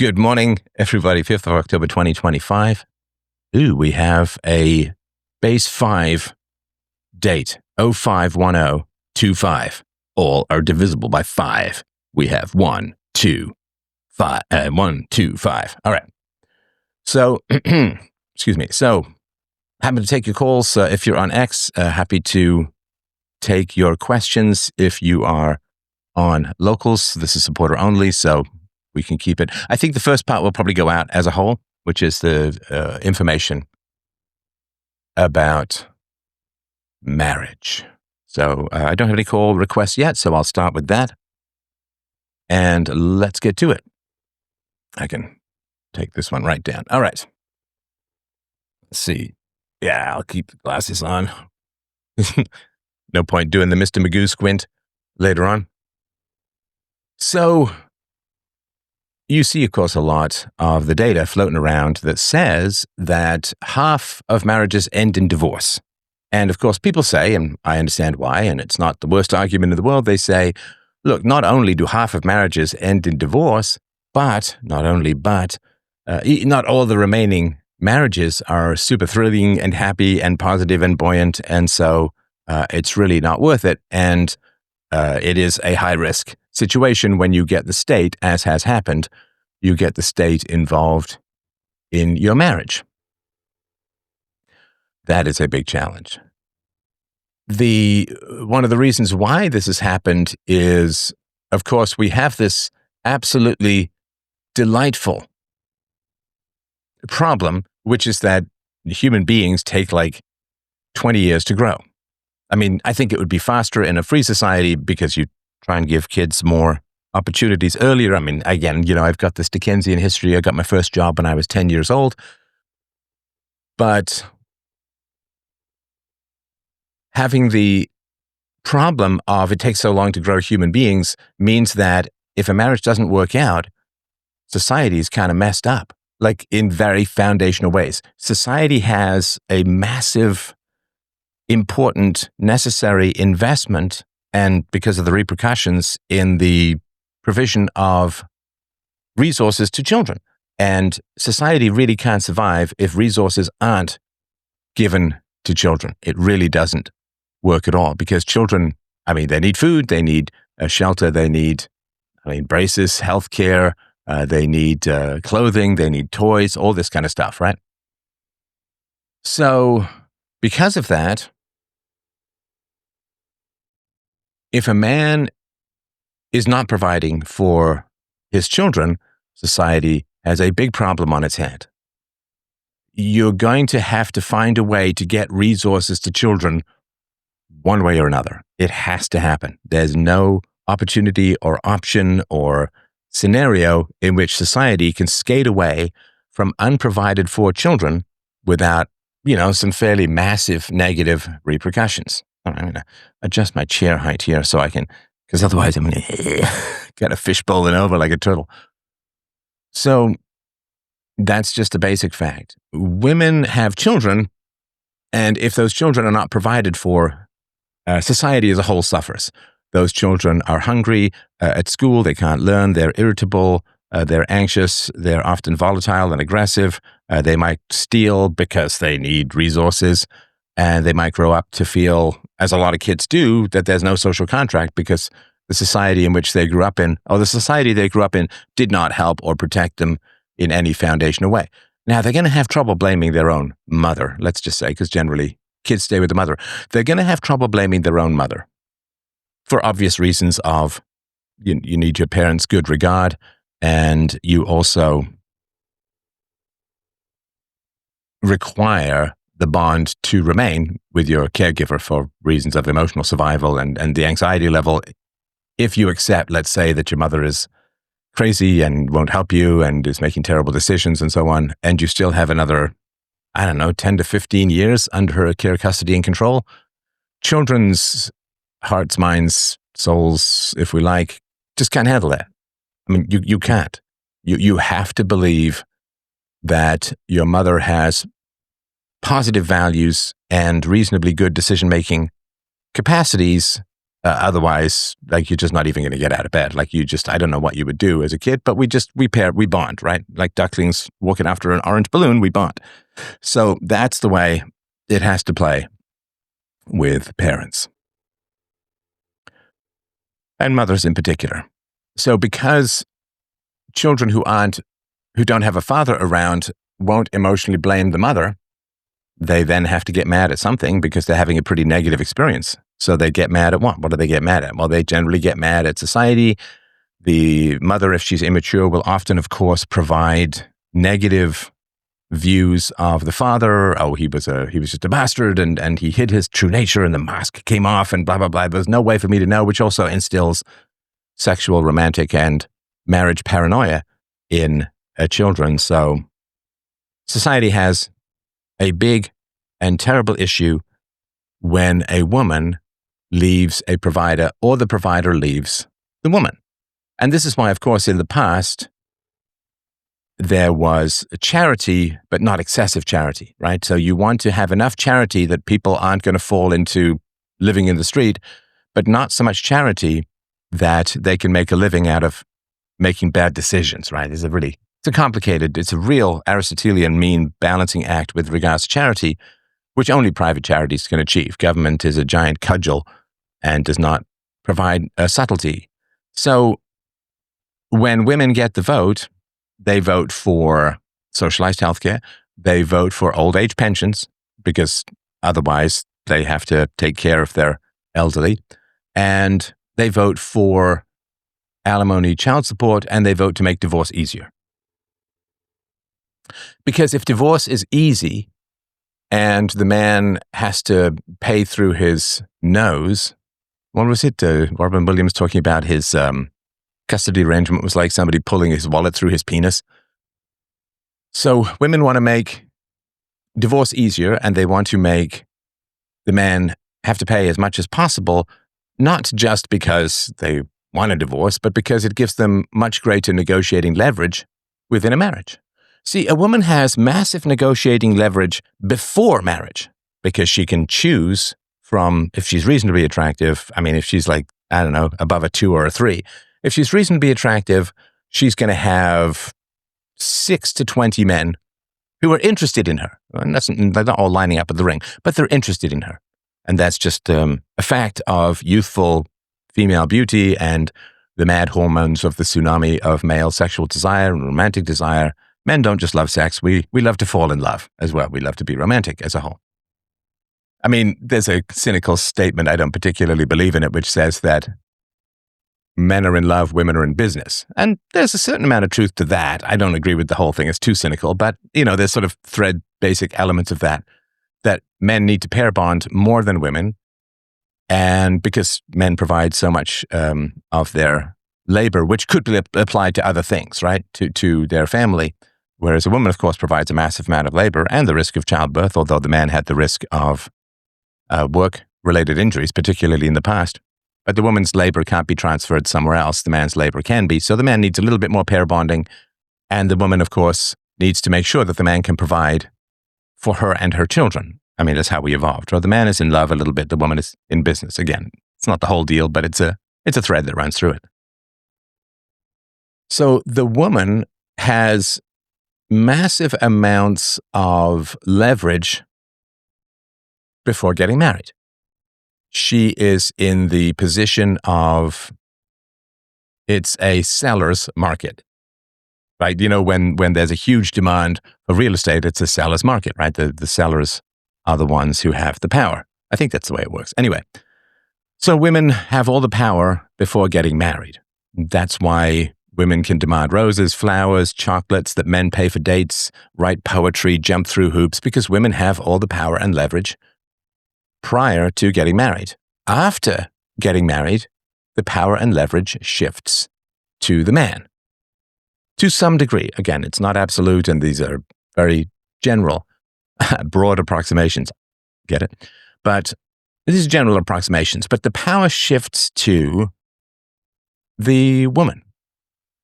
Good morning, everybody. 5th of October, 2025. We have a base 5 date, 051025. All are divisible by 5. We have 1, 2, 5, 1, 2, 5. All right. So, excuse me. So, happy to take your calls. If you're on X, happy to take your questions. If you are on locals, this is supporter only, so we can keep it. I think the first part will probably go out as a whole, which is the information about marriage. So I don't have any call requests yet, so I'll start with that. And let's get to it. I can take this one right down. All right. Let's see. Yeah, I'll keep the glasses on. No point doing the Mr. Magoo squint later on. So, you see, of course, a lot of the data floating around that says that half of marriages end in divorce. And of course, people say, and I understand why, and it's not the worst argument in the world, they say, look, not only do half of marriages end in divorce, but not all the remaining marriages are super thrilling and happy and positive and buoyant. And so it's really not worth it. And it is a high-risk situation when you get the state, as has happened, you get the state involved in your marriage. That is a big challenge. One of the reasons why this has happened is, of course, we have this absolutely delightful problem, which is that human beings take like 20 years to grow. I mean, I think it would be faster in a free society because you try and give kids more opportunities earlier. I mean, again, I've got this Dickensian history. I got my first job when I was 10 years old. But having the problem of it takes so long to grow human beings means that if a marriage doesn't work out, society is kind of messed up, like in very foundational ways. Society has a massive, important, necessary investment, and because of the repercussions in the provision of resources to children. And society really can't survive if resources aren't given to children. It really doesn't work at all, because children, they need food, they need shelter, they need, braces, healthcare, they need clothing, they need toys, all this kind of stuff, right? So because of that, if a man is not providing for his children, society has a big problem on its hand. You're going to have to find a way to get resources to children one way or another. It has to happen. There's no opportunity or option or scenario in which society can skate away from unprovided for children without, some fairly massive negative repercussions. I'm going to adjust my chair height here so I can, because otherwise I'm going to get a fish bowling over like a turtle. So that's just a basic fact. Women have children, and if those children are not provided for, society as a whole suffers. Those children are hungry at school, they can't learn, they're irritable, they're anxious, they're often volatile and aggressive, they might steal because they need resources, and they might grow up to feel, as a lot of kids do, that there's no social contract because the society in which they grew up in, or the society they grew up in, did not help or protect them in any foundational way. Now, they're going to have trouble blaming their own mother, let's just say, because generally kids stay with the mother. They're going to have trouble blaming their own mother for obvious reasons of you need your parents' good regard, and you also require the bond to remain with your caregiver for reasons of emotional survival and the anxiety level. If you accept, let's say, that your mother is crazy and won't help you and is making terrible decisions and so on, and you still have another, 10 to 15 years under her care, custody, and control, children's hearts, minds, souls, if we like, just can't handle that. You can't. You have to believe that your mother has positive values and reasonably good decision-making capacities Otherwise, like, you're just not even going to get out of bed. Like, I don't know what you would do as a kid, but we bond, right? Like ducklings walking after an orange balloon, we bond. So that's the way it has to play with parents. And mothers in particular. So because children who don't have a father around won't emotionally blame the mother, they then have to get mad at something because they're having a pretty negative experience. So they get mad at what? What do they get mad at? Well, they generally get mad at society. The mother, if she's immature, will often, of course, provide negative views of the father. Oh, he was just a bastard, and he hid his true nature, and the mask came off, and blah, blah, blah. There's no way for me to know, which also instills sexual, romantic, and marriage paranoia in children. So society has a big and terrible issue when a woman leaves a provider or the provider leaves the woman. And this is why, of course, in the past, there was charity, but not excessive charity, right? So you want to have enough charity that people aren't going to fall into living in the street, but not so much charity that they can make a living out of making bad decisions, right? It's a real Aristotelian mean balancing act with regards to charity, which only private charities can achieve. Government is a giant cudgel and does not provide a subtlety. So when women get the vote, they vote for socialized healthcare. They vote for old age pensions because otherwise they have to take care of their elderly. And they vote for alimony, child support, and they vote to make divorce easier. Because if divorce is easy and the man has to pay through his nose, what was it? Robin Williams talking about his custody arrangement was like somebody pulling his wallet through his penis. So women want to make divorce easier, and they want to make the man have to pay as much as possible, not just because they want a divorce, but because it gives them much greater negotiating leverage within a marriage. See, a woman has massive negotiating leverage before marriage because she can choose from, if she's reasonably attractive, if she's like, I don't know, above a 2 or a 3, if she's reasonably attractive, she's going to have 6 to 20 men who are interested in her. And they're not all lining up at the ring, but they're interested in her. And that's just a fact of youthful female beauty and the mad hormones of the tsunami of male sexual desire and romantic desire. Men don't just love sex. We love to fall in love as well. We love to be romantic as a whole. There's a cynical statement, I don't particularly believe in it, which says that men are in love, women are in business. And there's a certain amount of truth to that. I don't agree with the whole thing. It's too cynical. But, there's sort of basic elements of that men need to pair bond more than women. And because men provide so much of their labor, which could be applied to other things, right, to their family. Whereas a woman, of course, provides a massive amount of labor and the risk of childbirth, although the man had the risk of work-related injuries, particularly in the past. But the woman's labor can't be transferred somewhere else. The man's labor can be. So the man needs a little bit more pair bonding. And the woman, of course, needs to make sure that the man can provide for her and her children. That's how we evolved. Or the man is in love a little bit. The woman is in business. Again, it's not the whole deal, but it's a thread that runs through it. So the woman has massive amounts of leverage before getting married. She is in the position of, it's a seller's market, right? When there's a huge demand for real estate, it's a seller's market, right? The sellers are the ones who have the power. I think that's the way it works. Anyway, so women have all the power before getting married. That's why women can demand roses, flowers, chocolates, that men pay for dates, write poetry, jump through hoops, because women have all the power and leverage prior to getting married. After getting married, the power and leverage shifts to the man. To some degree. Again, it's not absolute, and these are very general, broad approximations. Get it? But these are general approximations. But the power shifts to the woman.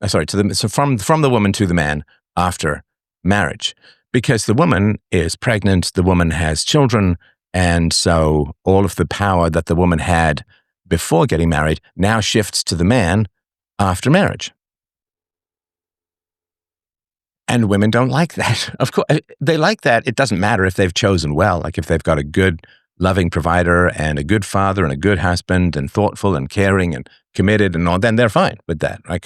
So from the woman to the man after marriage, because the woman is pregnant, the woman has children, and so all of the power that the woman had before getting married now shifts to the man after marriage. And women don't like that. Of course, they like that. It doesn't matter if they've chosen well, like if they've got a good, loving provider and a good father and a good husband and thoughtful and caring and committed and all, then they're fine with that, right?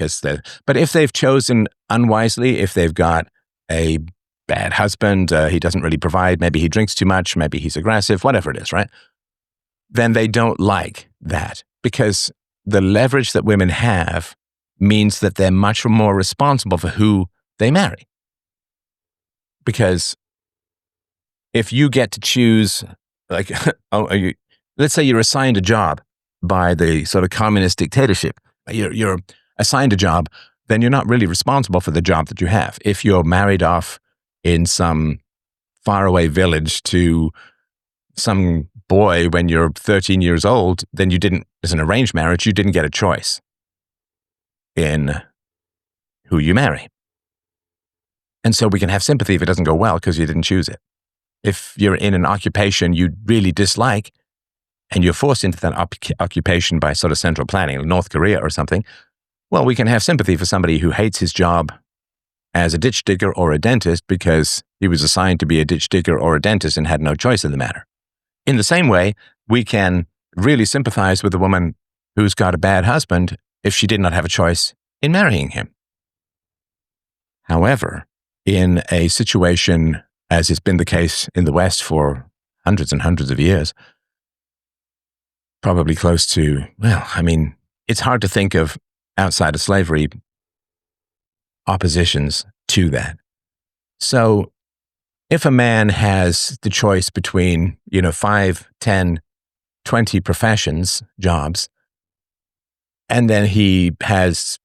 But if they've chosen unwisely, if they've got a bad husband, he doesn't really provide, maybe he drinks too much, maybe he's aggressive, whatever it is, right? Then they don't like that, because the leverage that women have means that they're much more responsible for who they marry. Because if you get to choose, like, let's say you're assigned a job by the sort of communist dictatorship, you're assigned a job, then you're not really responsible for the job that you have. If you're married off in some faraway village to some boy when you're 13 years old, then you didn't, as an arranged marriage, you didn't get a choice in who you marry. And so we can have sympathy if it doesn't go well because you didn't choose it. If you're in an occupation you really dislike and you're forced into that occupation by sort of central planning, like North Korea or something, well, we can have sympathy for somebody who hates his job as a ditch digger or a dentist because he was assigned to be a ditch digger or a dentist and had no choice in the matter. In the same way, we can really sympathize with a woman who's got a bad husband if she did not have a choice in marrying him. However, in a situation, as has been the case in the West for hundreds and hundreds of years, probably close to, well, I mean, it's hard to think of outside of slavery oppositions to that. So if a man has the choice between, 5, 10, 20 professions, jobs, and then he has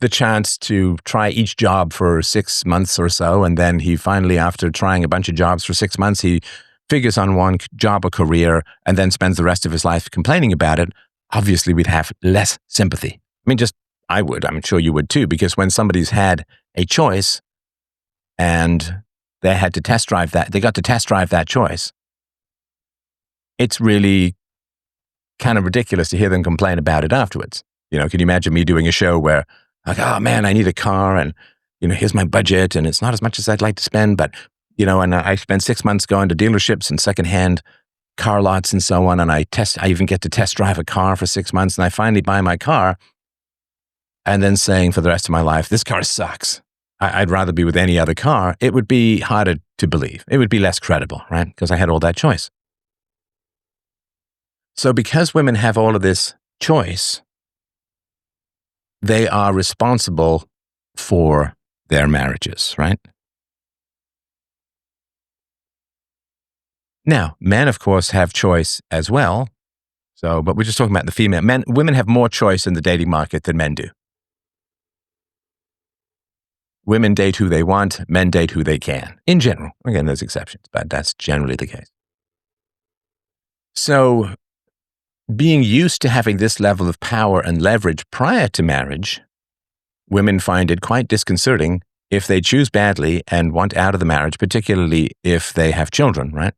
the chance to try each job for 6 months or so, and then he finally, after trying a bunch of jobs for 6 months, he figures on one job or career and then spends the rest of his life complaining about it, obviously we'd have less sympathy. I mean, I would, I'm sure you would too, because when somebody's had a choice and they had to test drive that, they got to test drive that choice, it's really kind of ridiculous to hear them complain about it afterwards. Can you imagine me doing a show where, like, oh man, I need a car and, here's my budget and it's not as much as I'd like to spend, but, and I spend 6 months going to dealerships and secondhand car lots and so on. And I even get to test drive a car for 6 months and I finally buy my car and then saying for the rest of my life, this car sucks. I'd rather be with any other car. It would be harder to believe. It would be less credible, right? Because I had all that choice. So because women have all of this choice, they are responsible for their marriages, right? Now, men, of course, have choice as well. But we're just talking about the female. Women have more choice in the dating market than men do. Women date who they want, men date who they can, in general. Again, there's exceptions, but that's generally the case. So, being used to having this level of power and leverage prior to marriage, women find it quite disconcerting if they choose badly and want out of the marriage, particularly if they have children, right?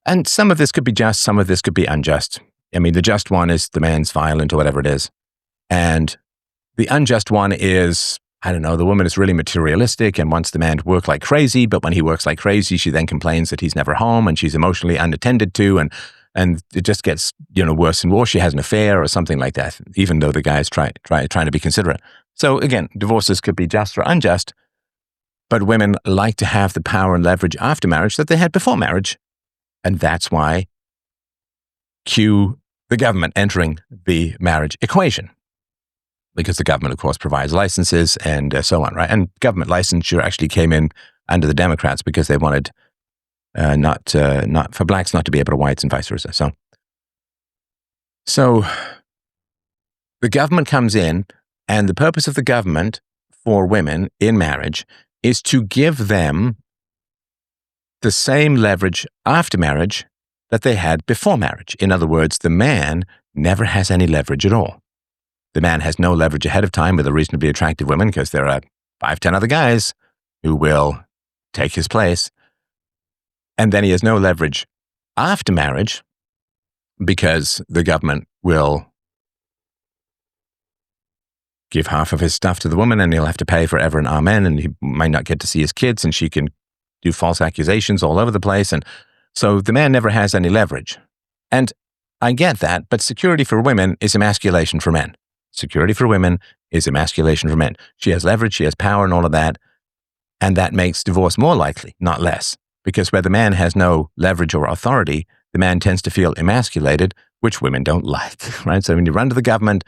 And some of this could be just, some of this could be unjust. I mean, the just one is the man's violent or whatever it is. And the unjust one is, I don't know, the woman is really materialistic and wants the man to work like crazy, but when he works like crazy, she then complains that he's never home and she's emotionally unattended to, and it just gets, worse and worse. She has an affair or something like that, even though the guy's trying to be considerate. So again, divorces could be just or unjust, but women like to have the power and leverage after marriage that they had before marriage. And that's why cue the government entering the marriage equation. Because the government, of course, provides licenses and so on, right? And government licensure actually came in under the Democrats because they wanted not for blacks not to be able to whites and vice versa. So the government comes in, and the purpose of the government for women in marriage is to give them the same leverage after marriage that they had before marriage. In other words, the man never has any leverage at all. The man has no leverage ahead of time with a reasonably attractive woman because there are 5, 10 other guys who will take his place. And then he has no leverage after marriage because the government will give half of his stuff to the woman and he'll have to pay forever and amen, and he might not get to see his kids, and she can do false accusations all over the place. And so the man never has any leverage. And I get that, but security for women is emasculation for men. Security for women is emasculation for men. She has leverage, she has power and all of that. And that makes divorce more likely, not less. Because where the man has no leverage or authority, the man tends to feel emasculated, which women don't like, right? So when you run to the government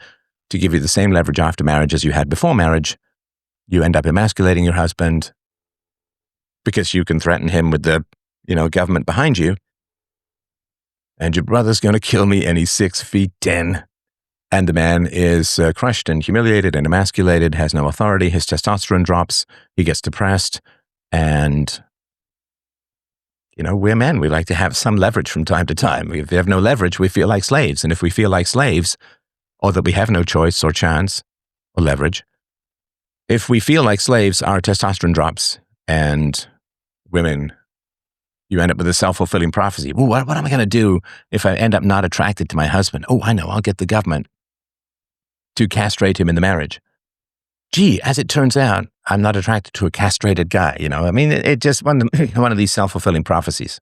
to give you the same leverage after marriage as you had before marriage, you end up emasculating your husband because you can threaten him with the, government behind you. And your brother's going to kill me, and he's 6'10". And the man is crushed and humiliated and emasculated, has no authority. His testosterone drops. He gets depressed. And, we're men. We like to have some leverage from time to time. If we have no leverage, we feel like slaves. And if we feel like slaves, or that we have no choice or chance or leverage, if we feel like slaves, our testosterone drops, and women, you end up with a self-fulfilling prophecy. Well, what am I going to do if I end up not attracted to my husband? Oh, I know. I'll get the government to castrate him in the marriage. Gee, as it turns out, I'm not attracted to a castrated guy. It just one of these self-fulfilling prophecies.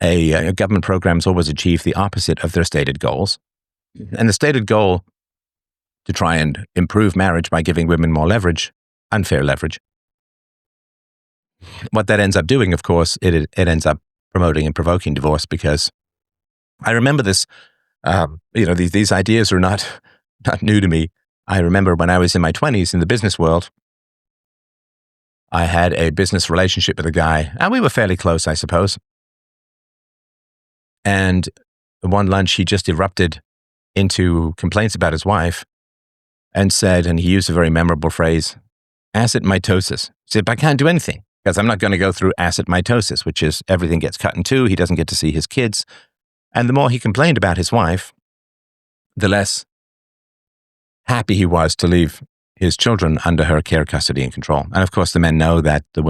A government programs always achieve the opposite of their stated goals. And the stated goal to try and improve marriage by giving women more leverage, unfair leverage. What that ends up doing, of course, it ends up promoting and provoking divorce, because I remember this, these ideas are not new to me. I remember when I was in my 20s in the business world, I had a business relationship with a guy, and we were fairly close, I suppose. And one lunch, he just erupted into complaints about his wife and said, and he used a very memorable phrase, acid mitosis. He said, but I can't do anything because I'm not going to go through acid mitosis, which is everything gets cut in two. He doesn't get to see his kids. And the more he complained about his wife, the less happy he was to leave his children under her care, custody, and control. And of course, the men know that the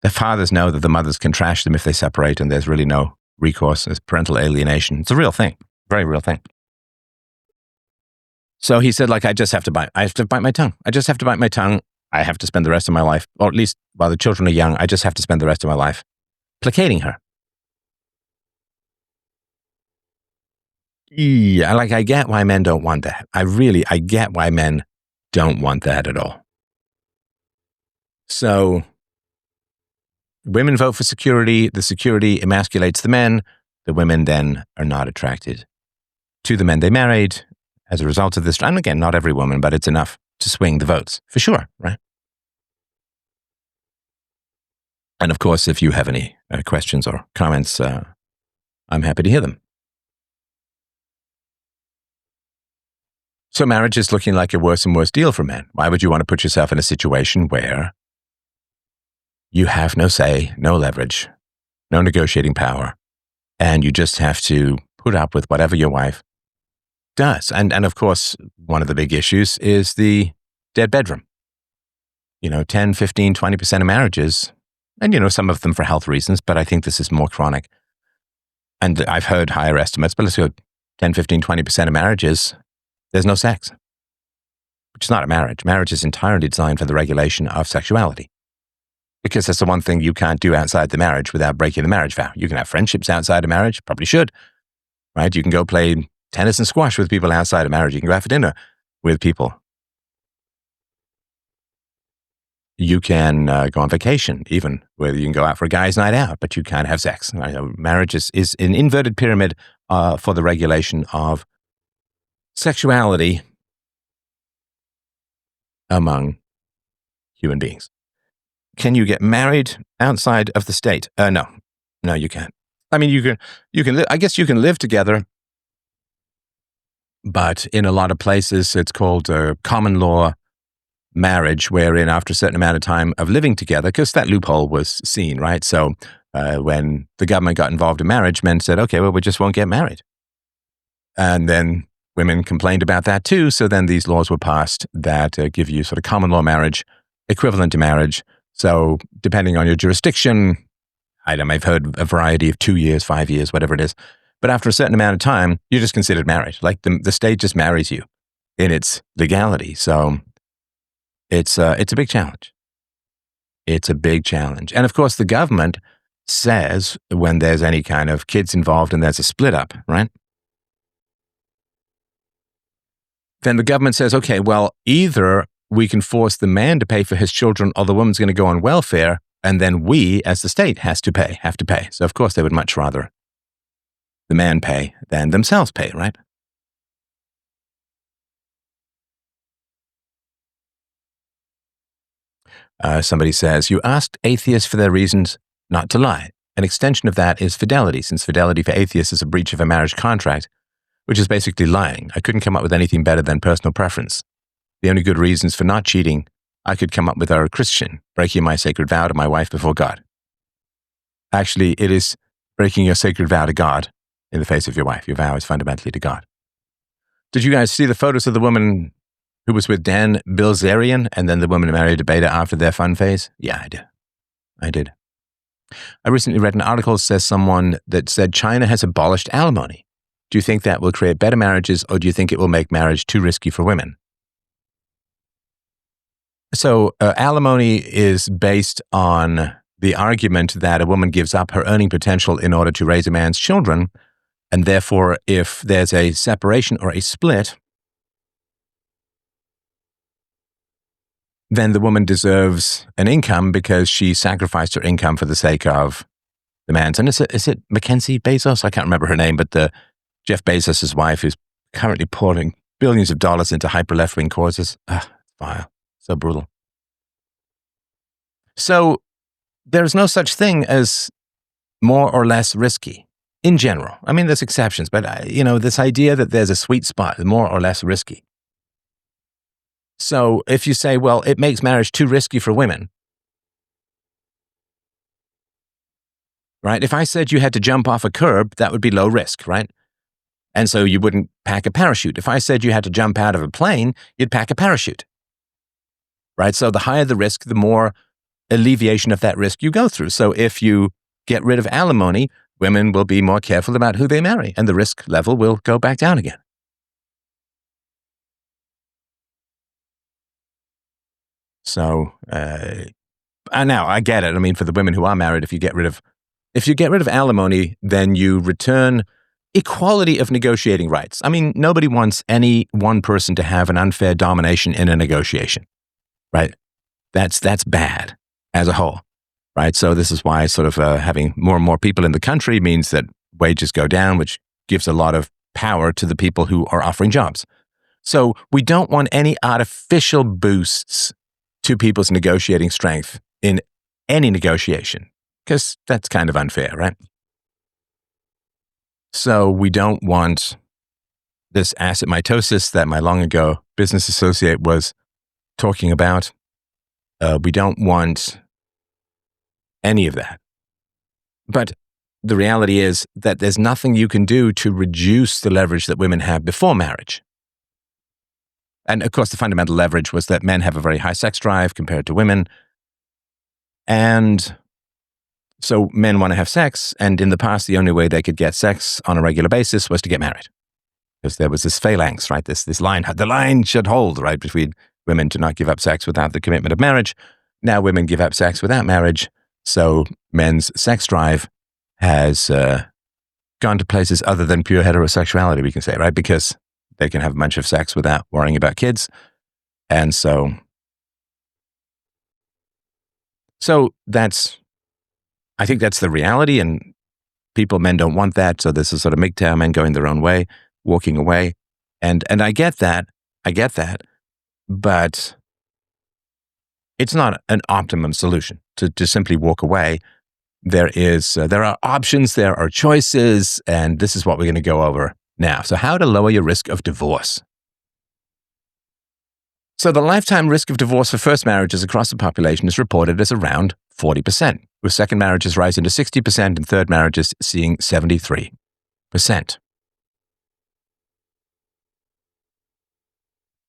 fathers know that the mothers can trash them if they separate, and there's really no recourse. There's parental alienation. It's a real thing, very real thing. So he said, I just have to bite my tongue. I just have to bite my tongue. I have to spend the rest of my life, or at least while the children are young, I just have to spend the rest of my life placating her. Yeah, I get why men don't want that. I get why men don't want that at all. So women vote for security. The security emasculates the men. The women then are not attracted to the men they married as a result of this. And again, not every woman, but it's enough to swing the votes, for sure, right? And of course, if you have any questions or comments, I'm happy to hear them. So marriage is looking like a worse and worse deal for men. Why would you want to put yourself in a situation where you have no say, no leverage, no negotiating power, and you just have to put up with whatever your wife does? And of course, one of the big issues is the dead bedroom. 10, 15, 20% of marriages, and some of them for health reasons, but I think this is more chronic. And I've heard higher estimates, but let's go 10, 15, 20% of marriages, there's no sex, which is not a marriage. Marriage is entirely designed for the regulation of sexuality, because that's the one thing you can't do outside the marriage without breaking the marriage vow. You can have friendships outside of marriage, probably should, right? You can go play tennis and squash with people outside of marriage. You can go out for dinner with people. You can go on vacation, even, where you can go out for a guy's night out, but you can't have sex. Marriage is an inverted pyramid for the regulation of sexuality among human beings. Can you get married outside of the state? No, you can't. You can. I guess you can live together, but in a lot of places, it's called common law marriage, wherein after a certain amount of time of living together, because that loophole was seen, right? So when the government got involved in marriage, men said, okay, well, we just won't get married. And then women complained about that too. So then these laws were passed that give you sort of common law marriage, equivalent to marriage. So depending on your jurisdiction, I don't know, I've heard a variety of 2 years, 5 years, whatever it is. But after a certain amount of time, you're just considered married. Like the state just marries you in its legality. So it's a big challenge. It's a big challenge. And of course, the government says when there's any kind of kids involved and there's a split up, right? Then the government says, okay, well, either we can force the man to pay for his children or the woman's going to go on welfare, and then we, as the state, have to pay. So of course they would much rather the man pay than themselves pay, right? Somebody says, you asked atheists for their reasons not to lie. An extension of that is fidelity, since fidelity for atheists is a breach of a marriage contract, which is basically lying. I couldn't come up with anything better than personal preference. The only good reasons for not cheating I could come up with are Christian, breaking my sacred vow to my wife before God. Actually, it is breaking your sacred vow to God in the face of your wife. Your vow is fundamentally to God. Did you guys see the photos of the woman who was with Dan Bilzerian and then the woman who married a beta after their fun phase? Yeah, I did. I recently read an article that says someone that said China has abolished alimony. Do you think that will create better marriages, or do you think it will make marriage too risky for women? So alimony is based on the argument that a woman gives up her earning potential in order to raise a man's children, and therefore if there's a separation or a split, then the woman deserves an income because she sacrificed her income for the sake of the man's. And is it Mackenzie Bezos? I can't remember her name, but the Jeff Bezos' wife who's currently pouring billions of dollars into hyper left-wing causes. Vile. So brutal. So there's no such thing as more or less risky in general. I mean, there's exceptions, but this idea that there's a sweet spot, more or less risky. So if you say, well, it makes marriage too risky for women, right? If I said you had to jump off a curb, that would be low risk, right? And so you wouldn't pack a parachute. If I said you had to jump out of a plane, you'd pack a parachute, right? So the higher the risk, the more alleviation of that risk you go through. So if you get rid of alimony, women will be more careful about who they marry, and the risk level will go back down again. So, now I get it. I mean, for the women who are married, if you get rid of alimony, then you return equality of negotiating rights. I mean, nobody wants any one person to have an unfair domination in a negotiation, right? That's bad as a whole, right? So this is why sort of having more and more people in the country means that wages go down, which gives a lot of power to the people who are offering jobs. So we don't want any artificial boosts to people's negotiating strength in any negotiation, because that's kind of unfair, right? So we don't want this asset mitosis that my long ago business associate was talking about. We don't want any of that. But the reality is that there's nothing you can do to reduce the leverage that women have before marriage. And of course, the fundamental leverage was that men have a very high sex drive compared to women. And so men want to have sex. And in the past, the only way they could get sex on a regular basis was to get married. Because there was this phalanx, right? This line, the line should hold, right? Between women to not give up sex without the commitment of marriage. Now women give up sex without marriage. So men's sex drive has gone to places other than pure heterosexuality, we can say, right? Because they can have a bunch of sex without worrying about kids. And so I think that's the reality, and men don't want that. So this is sort of MGTOW, men going their own way, walking away. And I get that, but it's not an optimum solution to simply walk away. There are options, there are choices, and this is what we're going to go over now. So how to lower your risk of divorce. So the lifetime risk of divorce for first marriages across the population is reported as around 40%, with second marriages rising to 60% and third marriages seeing 73%.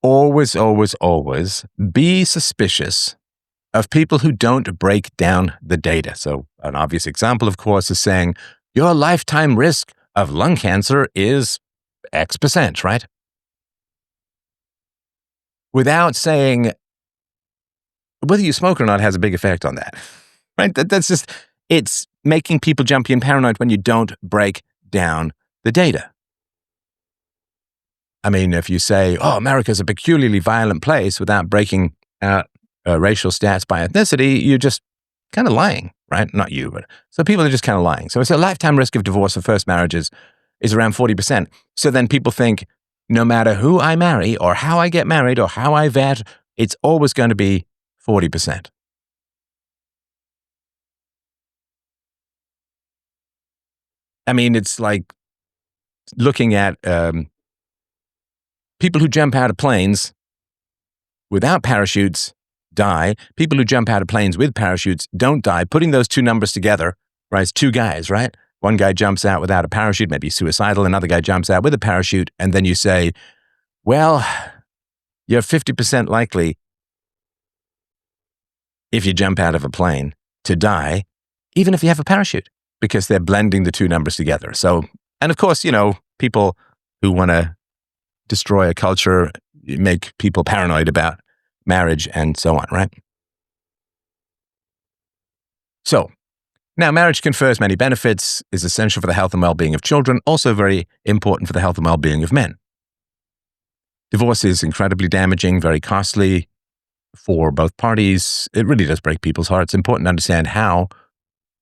Always, always, always be suspicious of people who don't break down the data. So an obvious example, of course, is saying your lifetime risk of lung cancer is X%, right? Without saying whether you smoke or not has a big effect on that, right? That's just, it's making people jumpy and paranoid when you don't break down the data. I mean, if you say, oh, America's a peculiarly violent place without breaking out racial stats by ethnicity, you're just kind of lying, right? Not you, but so people are just kind of lying. So it's a lifetime risk of divorce for first marriages is around 40%. So then people think no matter who I marry or how I get married or how I vet, it's always going to be 40%. I mean, it's like looking at people who jump out of planes without parachutes die. People who jump out of planes with parachutes don't die. Putting those two numbers together, right? It's two guys, right? One guy jumps out without a parachute, maybe suicidal. Another guy jumps out with a parachute. And then you say, well, you're 50% likely if you jump out of a plane to die, even if you have a parachute, because they're blending the two numbers together. So, and of course, people who want to destroy a culture, make people paranoid about marriage and so on, right? So, now marriage confers many benefits, is essential for the health and well-being of children, also very important for the health and well-being of men. Divorce is incredibly damaging, very costly for both parties. It really does break people's hearts. It's important to understand how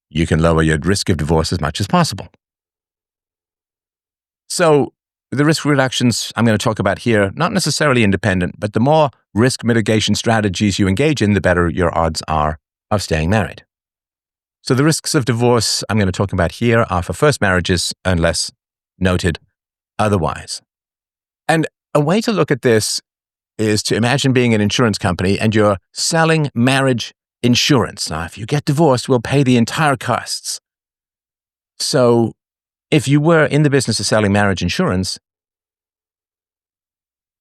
you can lower your risk of divorce as much as possible. So, the risk reductions I'm going to talk about here, not necessarily independent, but the more risk mitigation strategies you engage in, the better your odds are of staying married. So the risks of divorce I'm going to talk about here are for first marriages unless noted otherwise. And a way to look at this is to imagine being an insurance company and you're selling marriage insurance. Now, if you get divorced, we'll pay the entire costs. So if you were in the business of selling marriage insurance,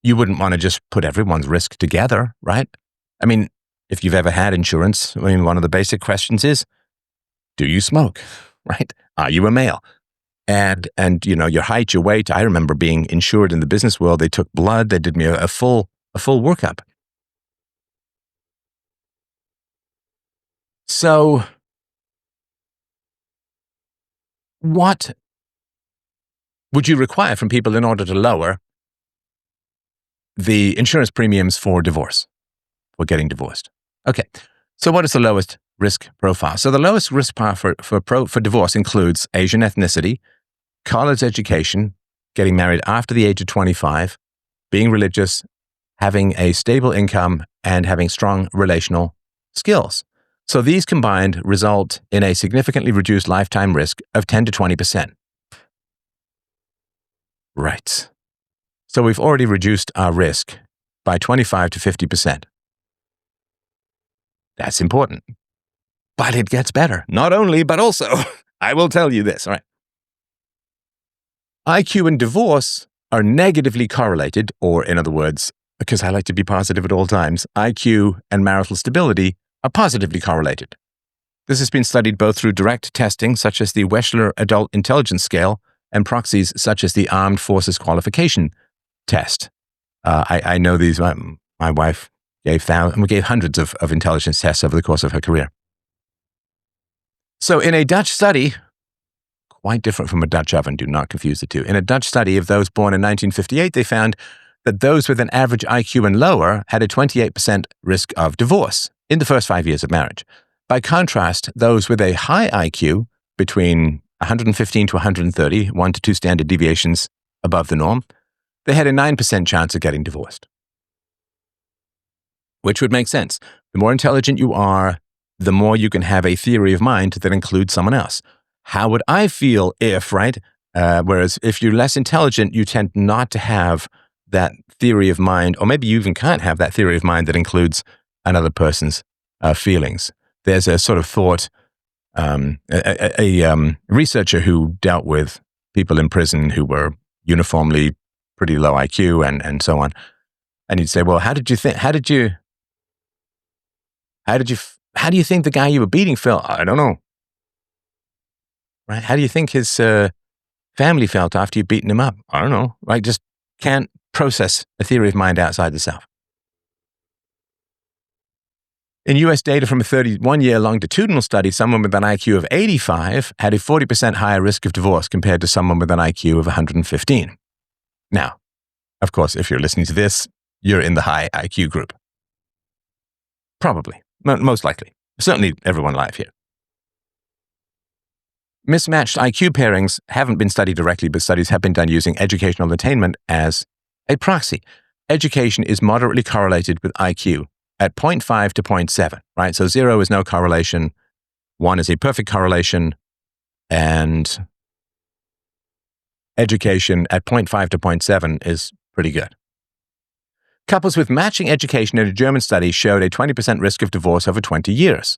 you wouldn't want to just put everyone's risk together, right? I mean, if you've ever had insurance, one of the basic questions is, do you smoke, right? Are you a male? And your height, your weight. I remember being insured in the business world. They took blood. They did me a full workup. So what would you require from people in order to lower the insurance premiums for divorce, for getting divorced? Okay, so what is the lowest risk profile? So the lowest risk profile for divorce includes Asian ethnicity, college education, getting married after the age of 25, being religious, having a stable income, and having strong relational skills. So these combined result in a significantly reduced lifetime risk of 10 to 20%. Right. So we've already reduced our risk by 25 to 50%. That's important. But it gets better. Not only, but also, I will tell you this, all right? IQ and divorce are negatively correlated, or in other words, because I like to be positive at all times, IQ and marital stability are positively correlated. This has been studied both through direct testing, such as the Wechsler Adult Intelligence Scale, and proxies such as the Armed Forces Qualification Test. I know these. My wife gave hundreds of intelligence tests over the course of her career. So in a Dutch study, quite different from a Dutch oven, do not confuse the two. In a Dutch study of those born in 1958, they found that those with an average IQ and lower had a 28% risk of divorce in the first 5 years of marriage. By contrast, those with a high IQ, between 115 to 130, 1 to 2 standard deviations above the norm, they had a 9% chance of getting divorced. Which would make sense. The more intelligent you are, the more you can have a theory of mind that includes someone else. How would I feel if, right? Whereas if you're less intelligent, you tend not to have that theory of mind, or maybe you even can't have that theory of mind that includes another person's feelings. There's a sort of thought, a researcher who dealt with people in prison who were uniformly pretty low IQ and so on. And he'd say, well, how did you think, How do you think the guy you were beating felt? I don't know. Right? How do you think his family felt after you'd beaten him up? I don't know. Like, just can't process a theory of mind outside the self. In US data from a 31-year longitudinal study, someone with an IQ of 85 had a 40% higher risk of divorce compared to someone with an IQ of 115. Now, of course, if you're listening to this, you're in the high IQ group. Probably. Most likely. Certainly everyone alive here. Mismatched IQ pairings haven't been studied directly, but studies have been done using educational attainment as a proxy. Education is moderately correlated with IQ at 0.5 to 0.7, right? So 0 is no correlation, 1 is a perfect correlation, and education at 0.5 to 0.7 is pretty good. Couples with matching education in a German study showed a 20% risk of divorce over 20 years.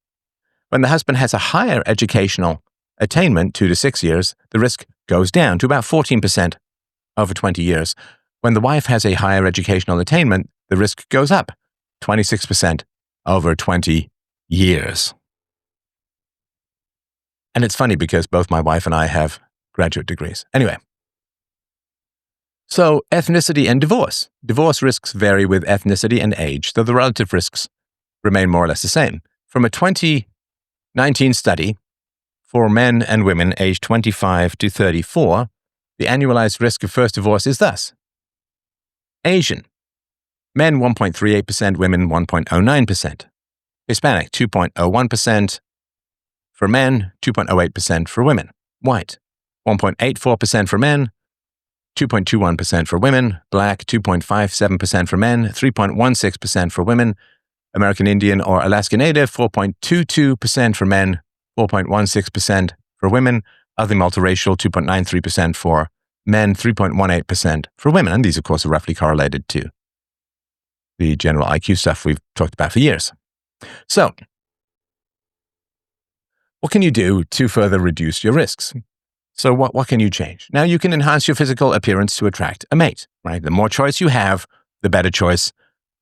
When the husband has a higher educational attainment, 2 to 6 years, the risk goes down to about 14% over 20 years. When the wife has a higher educational attainment, the risk goes up 26% over 20 years. And it's funny because both my wife and I have graduate degrees. Anyway, so ethnicity and divorce. Divorce risks vary with ethnicity and age, though the relative risks remain more or less the same. From a 2019 study for men and women aged 25 to 34, the annualized risk of first divorce is thus: Asian, men 1.38%, women 1.09%. Hispanic, 2.01% for men, 2.08% for women. White, 1.84% for men, 2.21% for women. Black, 2.57% for men, 3.16% for women. American Indian or Alaska Native, 4.22% for men, 4.16% for women. Other multiracial, 2.93% for men, 3.18% for women. And these, of course, are roughly correlated to the general IQ stuff we've talked about for years. So, what can you do to further reduce your risks? So what can you change? Now, you can enhance your physical appearance to attract a mate, right? The more choice you have, the better choice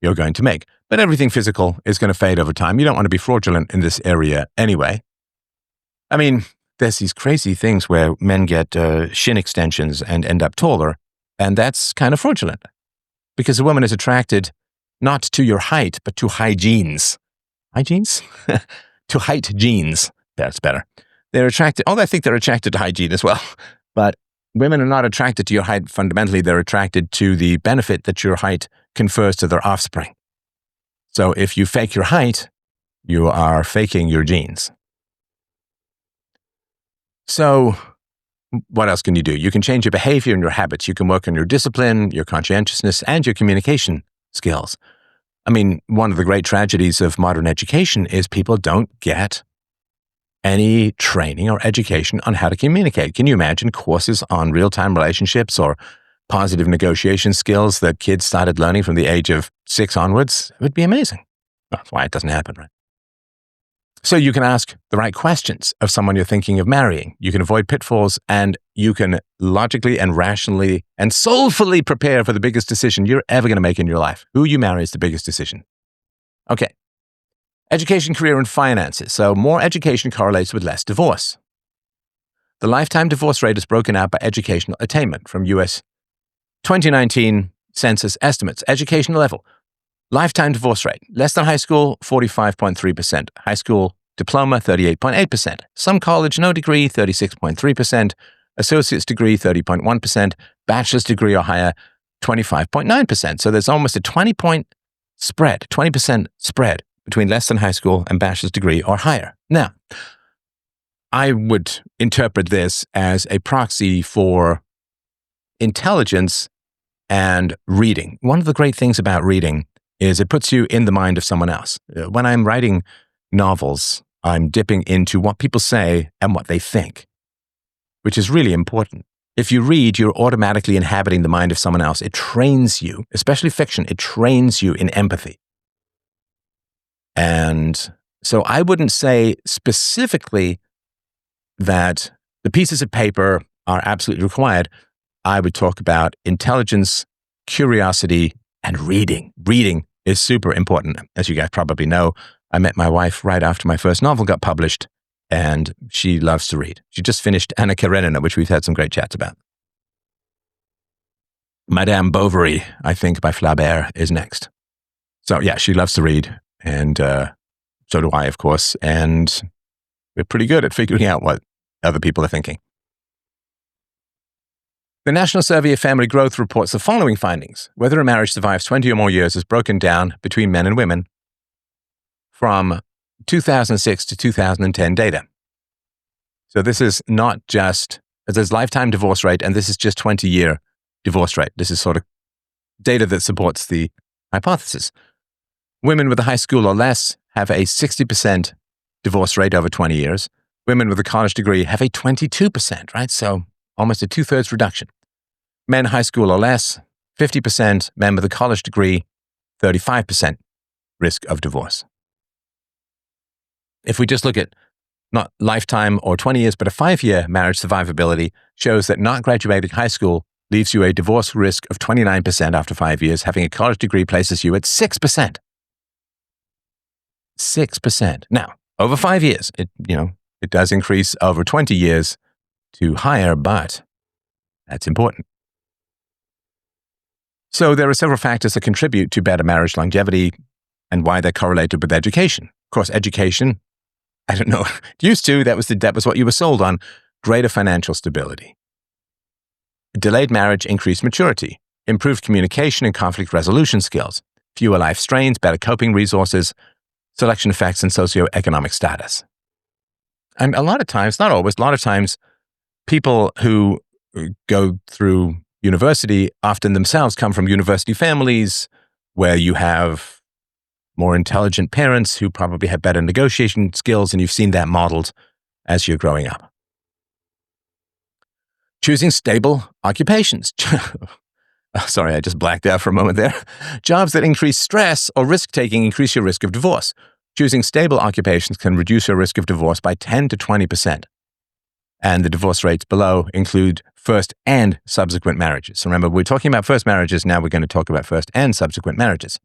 you're going to make. But everything physical is going to fade over time. You don't want to be fraudulent in this area anyway. I mean, there's these crazy things where men get shin extensions and end up taller, and that's kind of fraudulent because a woman is attracted not to your height, but to high genes. High genes? To height genes. That's better. They're attracted, I think they're attracted to hygiene as well. But women are not attracted to your height fundamentally. They're attracted to the benefit that your height confers to their offspring. So if you fake your height, you are faking your genes. So what else can you do? You can change your behavior and your habits. You can work on your discipline, your conscientiousness, and your communication skills. I mean, one of the great tragedies of modern education is people don't get any training or education on how to communicate. Can you imagine courses on real-time relationships or positive negotiation skills that kids started learning from the age of 6 onwards? It would be amazing. That's why it doesn't happen, right? So you can ask the right questions of someone you're thinking of marrying. You can avoid pitfalls, and you can logically and rationally and soulfully prepare for the biggest decision you're ever going to make in your life. Who you marry is the biggest decision. Okay. Education, career, and finances. So more education correlates with less divorce. The lifetime divorce rate is broken out by educational attainment from US 2019 census estimates. Educational level. Lifetime divorce rate. Less than high school, 45.3%. High school diploma, 38.8%. Some college, no degree, 36.3%. Associate's degree, 30.1%. Bachelor's degree or higher, 25.9%. So there's almost a 20% spread between less than high school and bachelor's degree or higher. Now, I would interpret this as a proxy for intelligence and reading. One of the great things about reading is it puts you in the mind of someone else. When I'm writing novels, I'm dipping into what people say and what they think, which is really important. If you read, you're automatically inhabiting the mind of someone else. It trains you, especially fiction, it trains you in empathy. And so I wouldn't say specifically that the pieces of paper are absolutely required. I would talk about intelligence, curiosity, and reading. Reading is super important. As you guys probably know, I met my wife right after my first novel got published, and she loves to read. She just finished Anna Karenina, which we've had some great chats about. Madame Bovary, I think, by Flaubert is next. So yeah, she loves to read, and so do I, of course, and we're pretty good at figuring out what other people are thinking. The National Survey of Family Growth reports the following findings. Whether a marriage survives 20 or more years is broken down between men and women from 2006 to 2010 data. So this is not just, there's lifetime divorce rate, and this is just 20-year divorce rate. This is sort of data that supports the hypothesis. Women with a high school or less have a 60% divorce rate over 20 years. Women with a college degree have a 22%, right? So almost a 2/3 reduction. Men high school or less, 50%. Men with a college degree, 35% risk of divorce. If we just look at not lifetime or 20 years, but a 5-year marriage survivability, shows that not graduating high school leaves you a divorce risk of 29% after 5 years. Having a college degree places you at 6%. 6%. Now, over 5 years, it does increase over 20 years to higher, but that's important. So there are several factors that contribute to better marriage longevity and why they're correlated with education. Of course, education, I don't know, that was what you were sold on, greater financial stability. Delayed marriage increased maturity, improved communication and conflict resolution skills, fewer life strains, better coping resources, selection effects, and socioeconomic status. And a lot of times, not always, a lot of times, people who go through university often themselves come from university families where you have more intelligent parents who probably have better negotiation skills, and you've seen that modeled as you're growing up. Choosing stable occupations. Sorry, I just blacked out for a moment there. Jobs that increase stress or risk-taking increase your risk of divorce. Choosing stable occupations can reduce your risk of divorce by 10 to 20%. And the divorce rates below include first and subsequent marriages. So remember, we're talking about first marriages. Now we're going to talk about first and subsequent marriages.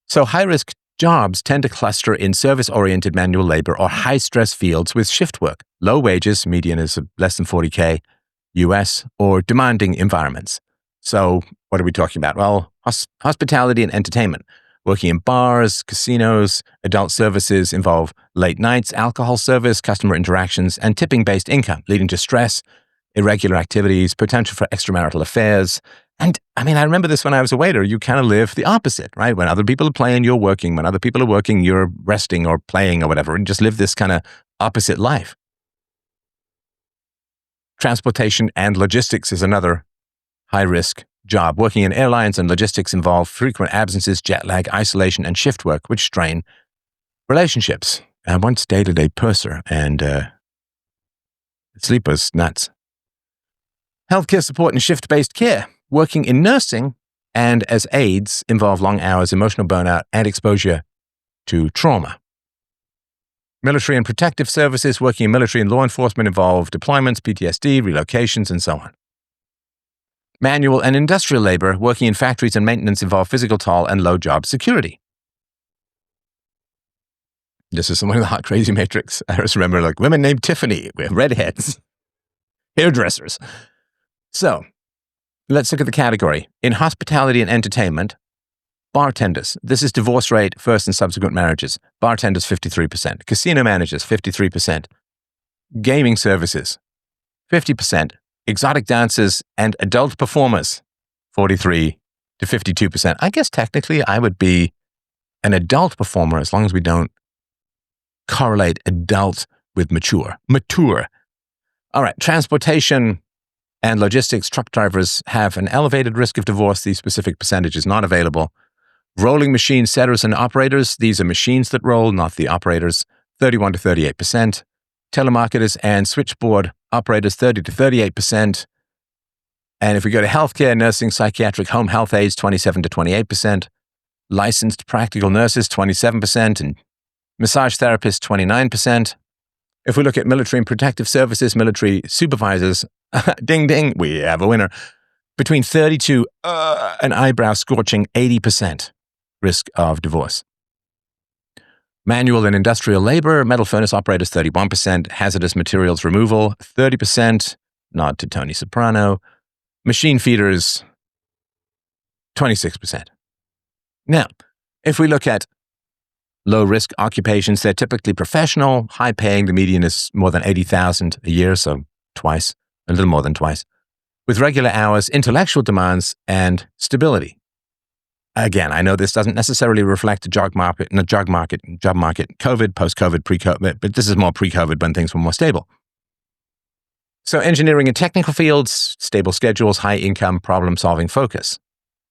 So high-risk jobs tend to cluster in service-oriented manual labor or high-stress fields with shift work, low wages, median is less than 40K US, or demanding environments. So what are we talking about? Well, hospitality and entertainment. Working in bars, casinos, adult services involve late nights, alcohol service, customer interactions, and tipping-based income, leading to stress, irregular activities, potential for extramarital affairs. And I remember this when I was a waiter. You kind of live the opposite, right? When other people are playing, you're working. When other people are working, you're resting or playing or whatever, and just live this kind of opposite life. Transportation and logistics is another high-risk job. Working in airlines and logistics involve frequent absences, jet lag, isolation, and shift work, which strain relationships. I once dated a purser, and sleep was nuts. Healthcare support and shift-based care. Working in nursing and as aides involve long hours, emotional burnout, and exposure to trauma. Military and protective services. Working in military and law enforcement involve deployments, PTSD, relocations, and so on. Manual and industrial labor. Working in factories and maintenance involve physical toll and low job security. This is one of the hot, crazy matrix. I just remember women named Tiffany with redheads, hairdressers. So let's look at the category. In hospitality and entertainment, bartenders. This is divorce rate, first and subsequent marriages. Bartenders, 53%. Casino managers, 53%. Gaming services, 50%. Exotic dancers and adult performers, 43 to 52%. I guess technically I would be an adult performer as long as we don't correlate adult with mature. All right, transportation and logistics. Truck drivers have an elevated risk of divorce. The specific percentage is not available. Rolling machine setters and operators. These are machines that roll, not the operators. 31 to 38%. Telemarketers and switchboard operators, 30 to 38%. And if we go to healthcare, nursing, psychiatric, home health aides, 27 to 28%. Licensed practical nurses, 27%. And massage therapists, 29%. If we look at military and protective services, military supervisors, ding, ding, we have a winner. Between 30 to an eyebrow scorching 80% risk of divorce. Manual and industrial labor, metal furnace operators 31%, hazardous materials removal 30%, nod to Tony Soprano, machine feeders 26%. Now, if we look at low-risk occupations, they're typically professional, high-paying. The median is more than $80,000 a year, so twice, a little more than twice, with regular hours, intellectual demands, and stability. Again, I know this doesn't necessarily reflect the job market, COVID, post-COVID, pre-COVID, but this is more pre-COVID when things were more stable. So engineering and technical fields, stable schedules, high income, problem-solving focus.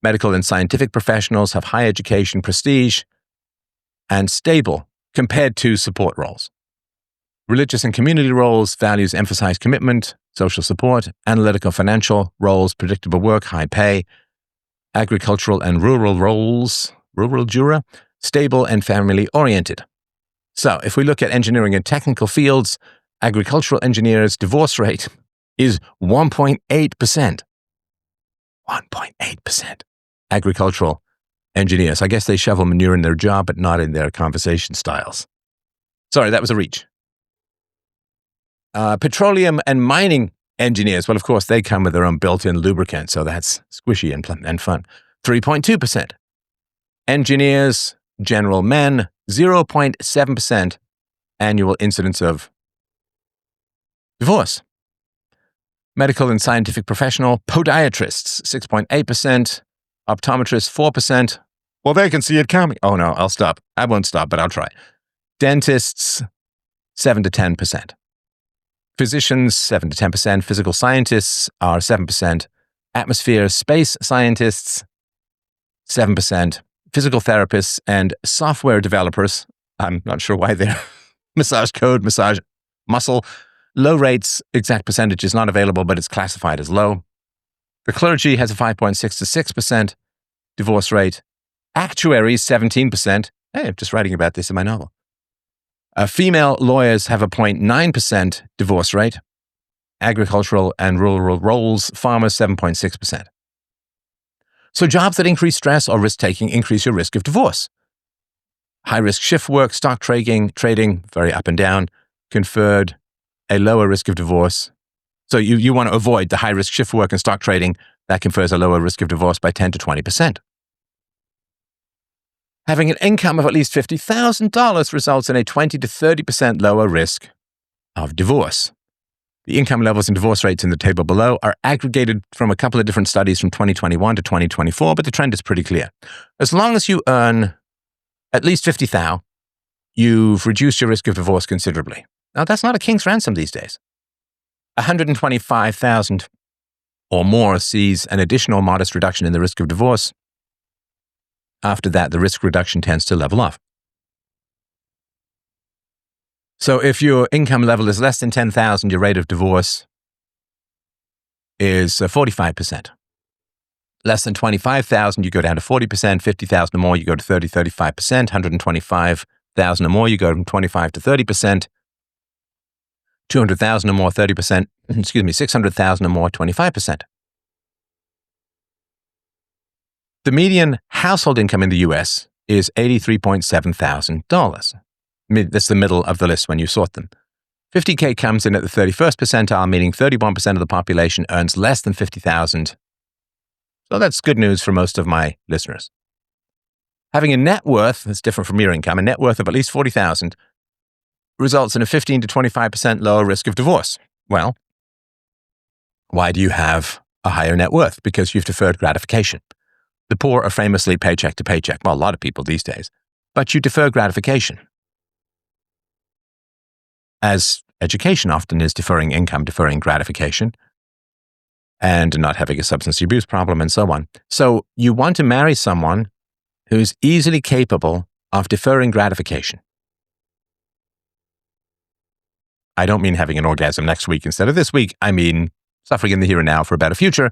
Medical and scientific professionals have high education, prestige, and stable compared to support roles. Religious and community roles, values emphasize commitment, social support, analytical financial roles, predictable work, high pay. Agricultural and rural roles, rural jura, stable and family-oriented. So if we look at engineering and technical fields, agricultural engineers' divorce rate is 1.8%. 1.8%. Agricultural engineers. I guess they shovel manure in their job, but not in their conversation styles. Sorry, that was a reach. Petroleum and mining engineers, well, of course, they come with their own built-in lubricant, so that's squishy and fun. 3.2%. Engineers, general men, 0.7% annual incidence of divorce. Medical and scientific professional, podiatrists, 6.8%. Optometrists, 4%. Well, they can see it coming. Oh, no, I'll stop. I won't stop, but I'll try. Dentists, 7 to 10%. Physicians, 7 to 10%. Physical scientists are 7%. Atmosphere space scientists, 7%. Physical therapists and software developers, I'm not sure why they're massage code, massage muscle. Low rates, exact percentage is not available, but it's classified as low. The clergy has a 5.6 to 6% divorce rate. Actuaries, 17%. Hey, I'm just writing about this in my novel. Female lawyers have a 0.9% divorce rate. Agricultural and rural roles, farmers, 7.6%. So jobs that increase stress or risk-taking increase your risk of divorce. High-risk shift work, stock trading, very up and down, conferred a lower risk of divorce. So you want to avoid the high-risk shift work and stock trading. That confers a lower risk of divorce by 10 to 20%. Having an income of at least $50,000 results in a 20 to 30% lower risk of divorce. The income levels and divorce rates in the table below are aggregated from a couple of different studies from 2021 to 2024, but the trend is pretty clear. As long as you earn at least $50,000, you've reduced your risk of divorce considerably. Now, that's not a king's ransom these days. $125,000 or more sees an additional modest reduction in the risk of divorce. After that, the risk reduction tends to level off. So if your income level is less than $10,000, your rate of divorce is 45%. Less than $25,000, you go down to 40%. $50,000 or more, you go to 30, 35%. $125,000 or more, you go from 25 to 30%. $200,000 or more, 30%. $600,000 or more, 25%. The median household income in the U.S. is $83,700. That's the middle of the list when you sort them. $50K comes in at the 31st percentile, meaning 31% of the population earns less than $50,000. So that's good news for most of my listeners. Having a net worth that's different from your income, a net worth of at least $40,000 results in a 15 to 25% lower risk of divorce. Well, why do you have a higher net worth? Because you've deferred gratification. The poor are famously paycheck to paycheck. Well, a lot of people these days. But you defer gratification. As education often is deferring income, deferring gratification, and not having a substance abuse problem and so on. So you want to marry someone who's easily capable of deferring gratification. I don't mean having an orgasm next week instead of this week. I mean suffering in the here and now for a better future,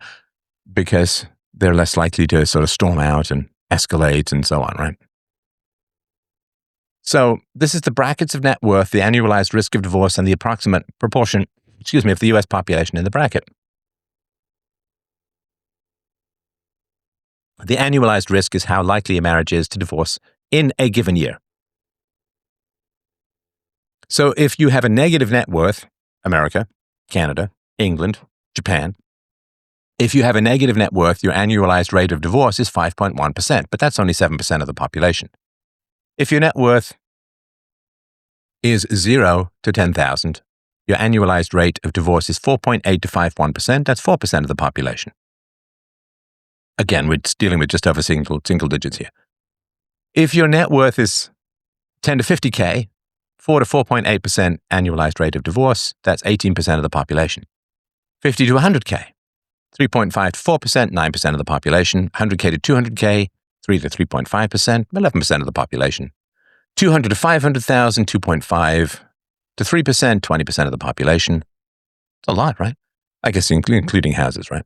because they're less likely to sort of storm out and escalate and so on, right? So this is the brackets of net worth, the annualized risk of divorce, and the approximate proportion, of the U.S. population in the bracket. The annualized risk is how likely a marriage is to divorce in a given year. So if you have a negative net worth, America, Canada, England, Japan, if you have a negative net worth, your annualized rate of divorce is 5.1%, but that's only 7% of the population. If your net worth is 0 to 10,000, your annualized rate of divorce is 4.8 to 5.1%. That's 4% of the population. Again, we're dealing with just over single digits here. If your net worth is 10 to 50K, 4 to 4.8% annualized rate of divorce, that's 18% of the population. 50 to 100K, 3.5 to 4%, 9% of the population. 100K to 200K, 3 to 3.5%, 11% of the population. 200 to 500,000, 2.5 to 3%, 20% of the population. It's a lot, right? I guess including houses, right?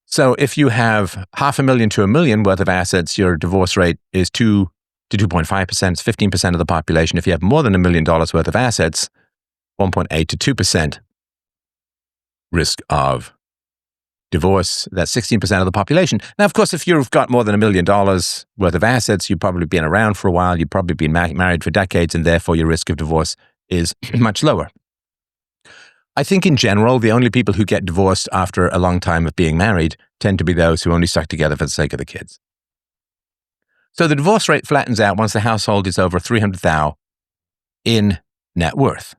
So if you have $500,000 to $1 million worth of assets, your divorce rate is 2 to 2.5%. It's 15% of the population. If you have more than $1 million worth of assets, 1.8 to 2% risk of divorce. That's 16% of the population. Now, of course, if you've got more than $1 million worth of assets, you've probably been around for a while. You've probably been married for decades, and therefore your risk of divorce is much lower. I think in general, the only people who get divorced after a long time of being married tend to be those who only stuck together for the sake of the kids. So the divorce rate flattens out once the household is over 300,000 in net worth.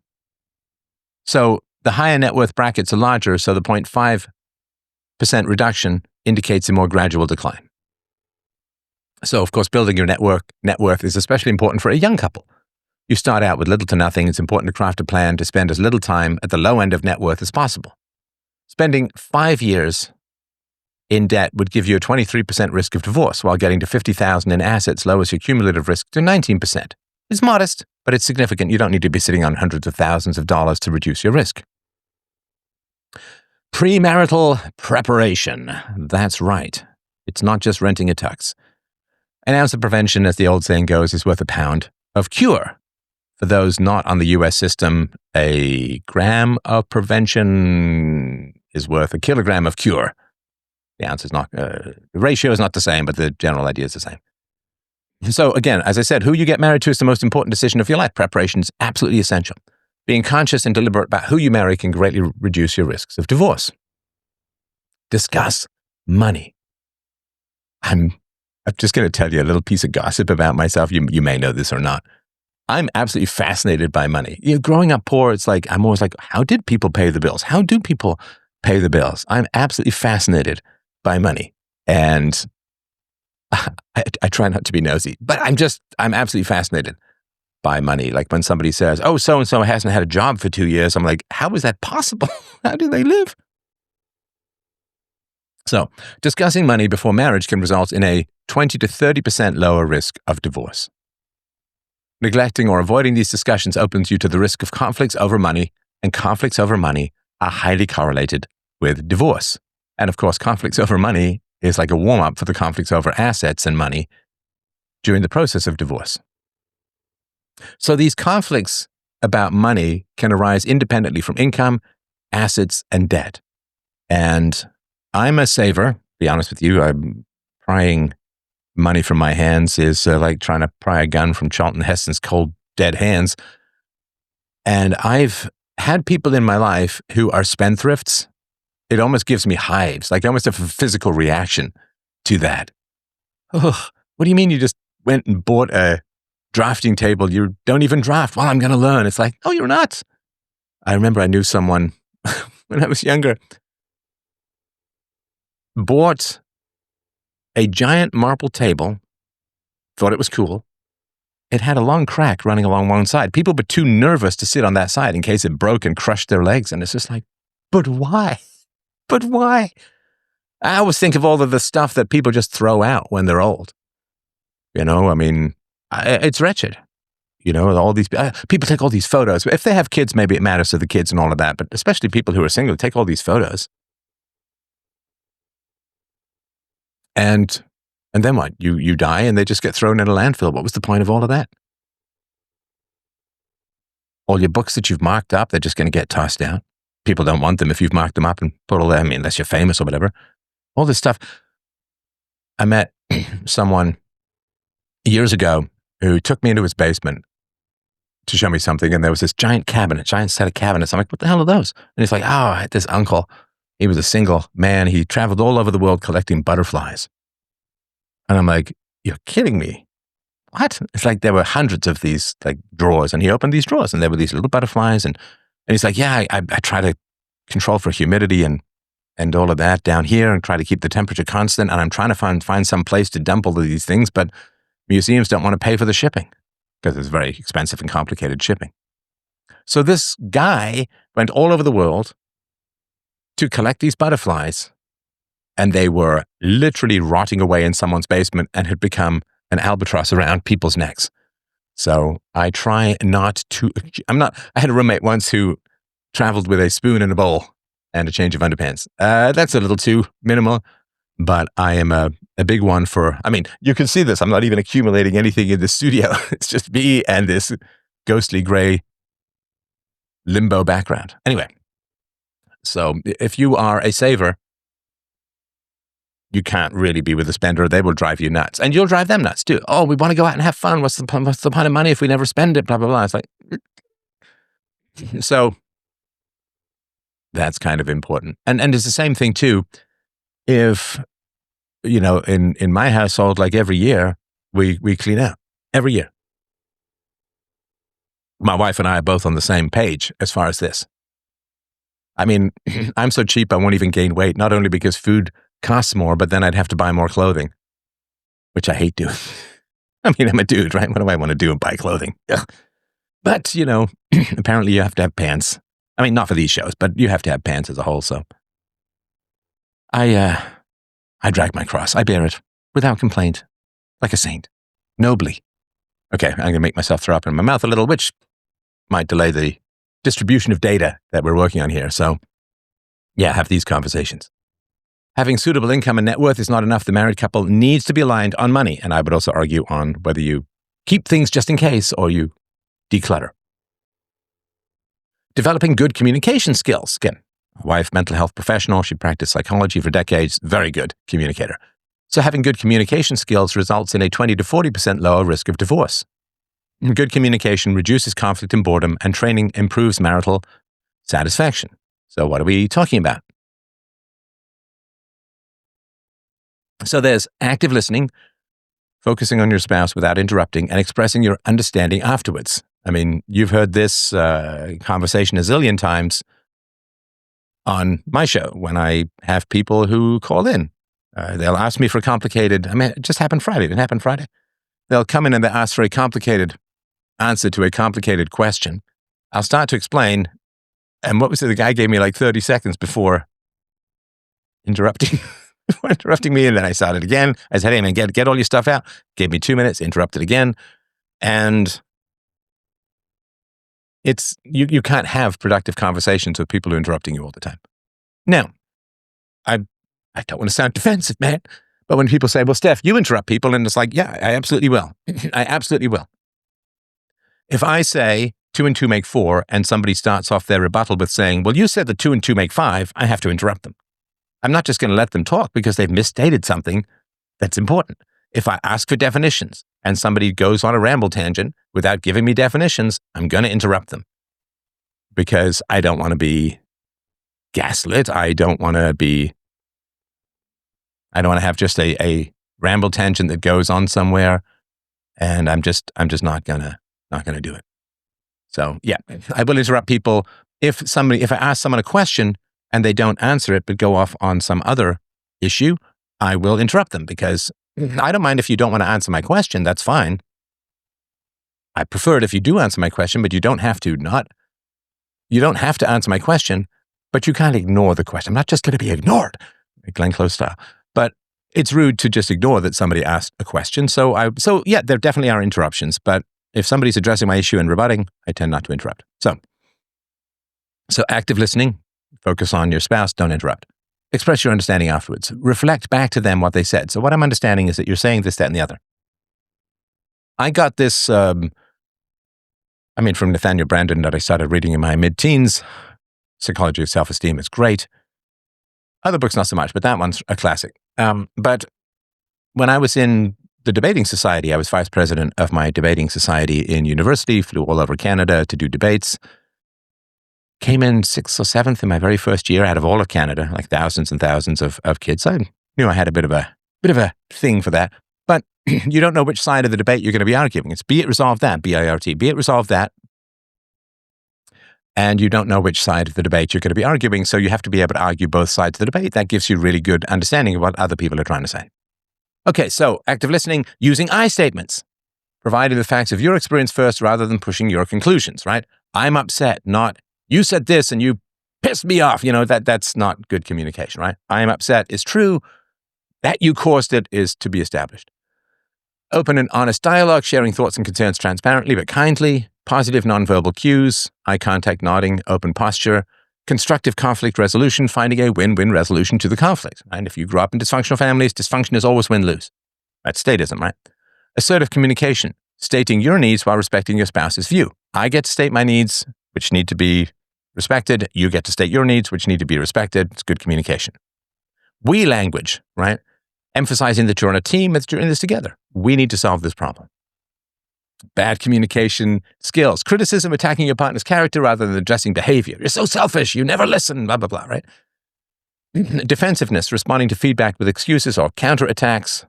So the higher net worth brackets are larger, so the 0.5% reduction indicates a more gradual decline. So, of course, building your net worth is especially important for a young couple. You start out with little to nothing. It's important to craft a plan to spend as little time at the low end of net worth as possible. Spending 5 years in debt would give you a 23% risk of divorce, while getting to 50,000 in assets lowers your cumulative risk to 19%. It's modest, but it's significant. You don't need to be sitting on hundreds of thousands of dollars to reduce your risk. Premarital preparation. That's right. It's not just renting a tux. An ounce of prevention, as the old saying goes, is worth a pound of cure. For those not on the U.S. system, a gram of prevention is worth a kilogram of cure. The ounce is not, the ratio is not the same, but the general idea is the same. So again, as I said, who you get married to is the most important decision of your life. Preparation is absolutely essential. Being conscious and deliberate about who you marry can greatly reduce your risks of divorce. Discuss money. I'm just going to tell you a little piece of gossip about myself. You may know this or not. I'm absolutely fascinated by money. Growing up poor, it's like, I'm always like, how did people pay the bills? How do people pay the bills? I'm absolutely fascinated by money. And I try not to be nosy, but I'm absolutely fascinated by money. Like when somebody says, oh, so-and-so hasn't had a job for 2 years. I'm like, how is that possible? How do they live? So discussing money before marriage can result in a 20 to 30% lower risk of divorce. Neglecting or avoiding these discussions opens you to the risk of conflicts over money, and conflicts over money are highly correlated with divorce. And of course, conflicts over money is like a warm-up for the conflicts over assets and money during the process of divorce. So these conflicts about money can arise independently from income, assets, and debt. And I'm a saver, to be honest with you. I'm prying money from my hands is like trying to pry a gun from Charlton Heston's cold, dead hands. And I've had people in my life who are spendthrifts. It almost gives me hives, like I almost have a physical reaction to that. Oh, what do you mean you just went and bought a drafting table? You don't even draft. Well, I'm going to learn. It's like, oh, you're nuts. I remember I knew someone when I was younger, bought a giant marble table, thought it was cool. It had a long crack running along one side. People were too nervous to sit on that side in case it broke and crushed their legs. And it's just like, but why? But why? I always think of all of the stuff that people just throw out when they're old. I mean, it's wretched. All these people take all these photos. If they have kids, maybe it matters to the kids and all of that. But especially people who are single take all these photos. And then what? You die and they just get thrown in a landfill. What was the point of all of that? All your books that you've marked up, they're just going to get tossed out. People don't want them if you've marked them up and put all that. I mean, unless you're famous or whatever. All this stuff. I met someone years ago who took me into his basement to show me something, and there was this giant set of cabinets. I'm like, what the hell are those? And he's like, oh, I had this uncle. He was a single man. He traveled all over the world collecting butterflies. And I'm like, you're kidding me. What? It's like there were hundreds of these like drawers, and he opened these drawers, and there were these little butterflies. And he's like, yeah, I try to control for humidity and all of that down here and try to keep the temperature constant. And I'm trying to find some place to dump all of these things, but museums don't want to pay for the shipping because it's very expensive and complicated shipping. So this guy went all over the world to collect these butterflies, and they were literally rotting away in someone's basement and had become an albatross around people's necks. So I try not to, I had a roommate once who traveled with a spoon and a bowl and a change of underpants. That's a little too minimal, but I am a big one for, you can see this. I'm not even accumulating anything in the studio. It's just me and this ghostly gray limbo background. Anyway, so if you are a saver, you can't really be with a spender. They will drive you nuts. And you'll drive them nuts too. Oh, we want to go out and have fun. What's the point of money if we never spend it? Blah, blah, blah. It's like, so that's kind of important. And it's the same thing too. If, in my household, like every year, we clean out. Every year. My wife and I are both on the same page as far as this. I'm so cheap I won't even gain weight, not only because food costs more, but then I'd have to buy more clothing, which I hate doing. I'm a dude, right? What do I want to do and buy clothing? Ugh. But, apparently you have to have pants. Not for these shows, but you have to have pants as a whole, so. I drag my cross. I bear it without complaint, like a saint, nobly. Okay, I'm going to make myself throw up in my mouth a little, which might delay the distribution of data that we're working on here. So, yeah, have these conversations. Having suitable income and net worth is not enough. The married couple needs to be aligned on money. And I would also argue on whether you keep things just in case or you declutter. Developing good communication skills. Again, wife, mental health professional. She practiced psychology for decades. Very good communicator. So having good communication skills results in a 20 to 40% lower risk of divorce. Good communication reduces conflict and boredom, and training improves marital satisfaction. So what are we talking about? So there's active listening, focusing on your spouse without interrupting, and expressing your understanding afterwards. You've heard this conversation a zillion times on my show when I have people who call in. They'll ask me for a complicated, it just happened Friday. Didn't it happen Friday? They'll come in and they ask for a complicated answer to a complicated question. I'll start to explain, and what was it? The guy gave me like 30 seconds before interrupting me, and then I started again. I said, hey man, get all your stuff out. Gave me 2 minutes, interrupted again. And it's, you can't have productive conversations with people who are interrupting you all the time. Now, I don't want to sound defensive, man, but when people say, well, Steph, you interrupt people, and it's like, yeah, I absolutely will. I absolutely will. If I say 2 and 2 make 4, and somebody starts off their rebuttal with saying, well, you said that 2 and 2 make 5, I have to interrupt them. I'm not just going to let them talk because they've misstated something that's important. If I ask for definitions and somebody goes on a ramble tangent without giving me definitions, I'm going to interrupt them because I don't want to be gaslit. I don't want to have just a ramble tangent that goes on somewhere, and I'm just not gonna do it. So yeah, I will interrupt people if I ask someone a question and they don't answer it but go off on some other issue. I will interrupt them because I don't mind if you don't want to answer my question. That's fine. I prefer it if you do answer my question, but you don't have to answer my question, but you can't ignore the question. I'm not just going to be ignored, Glenn Close style. But it's rude to just ignore that somebody asked a question. So yeah, there definitely are interruptions, but if somebody's addressing my issue and rebutting, I tend not to interrupt. So active listening, focus on your spouse, don't interrupt. Express your understanding afterwards. Reflect back to them what they said. So what I'm understanding is that you're saying this, that, and the other. I got this, from Nathaniel Branden that I started reading in my mid-teens. Psychology of Self-Esteem is great. Other books, not so much, but that one's a classic. But when I was in the debating society. I was vice president of my debating society in university, flew all over Canada to do debates. Came in 6th or 7th in my very first year out of all of Canada, like thousands and thousands of kids. I knew I had a bit of a thing for that. But you don't know which side of the debate you're going to be arguing. It's be it resolved that, B-I-R-T, be it resolved that. And you don't know which side of the debate you're going to be arguing, so you have to be able to argue both sides of the debate. That gives you really good understanding of what other people are trying to say. Okay, so active listening using I statements, providing the facts of your experience first rather than pushing your conclusions, right? I'm upset, not you said this and you pissed me off. That's not good communication, right? I am upset is true. That you caused it is to be established. Open and honest dialogue, sharing thoughts and concerns transparently but kindly. Positive nonverbal cues, eye contact, nodding, open posture. Constructive conflict resolution, finding a win-win resolution to the conflict. And if you grew up in dysfunctional families, dysfunction is always win-lose. That's statism, right? Assertive communication, stating your needs while respecting your spouse's view. I get to state my needs, which need to be respected. You get to state your needs, which need to be respected. It's good communication. We language, right? Emphasizing that you're on a team, that you're in this together. We need to solve this problem. Bad communication skills. Criticism, attacking your partner's character rather than addressing behavior. You're so selfish. You never listen, blah, blah, blah, right? Defensiveness, responding to feedback with excuses or counterattacks.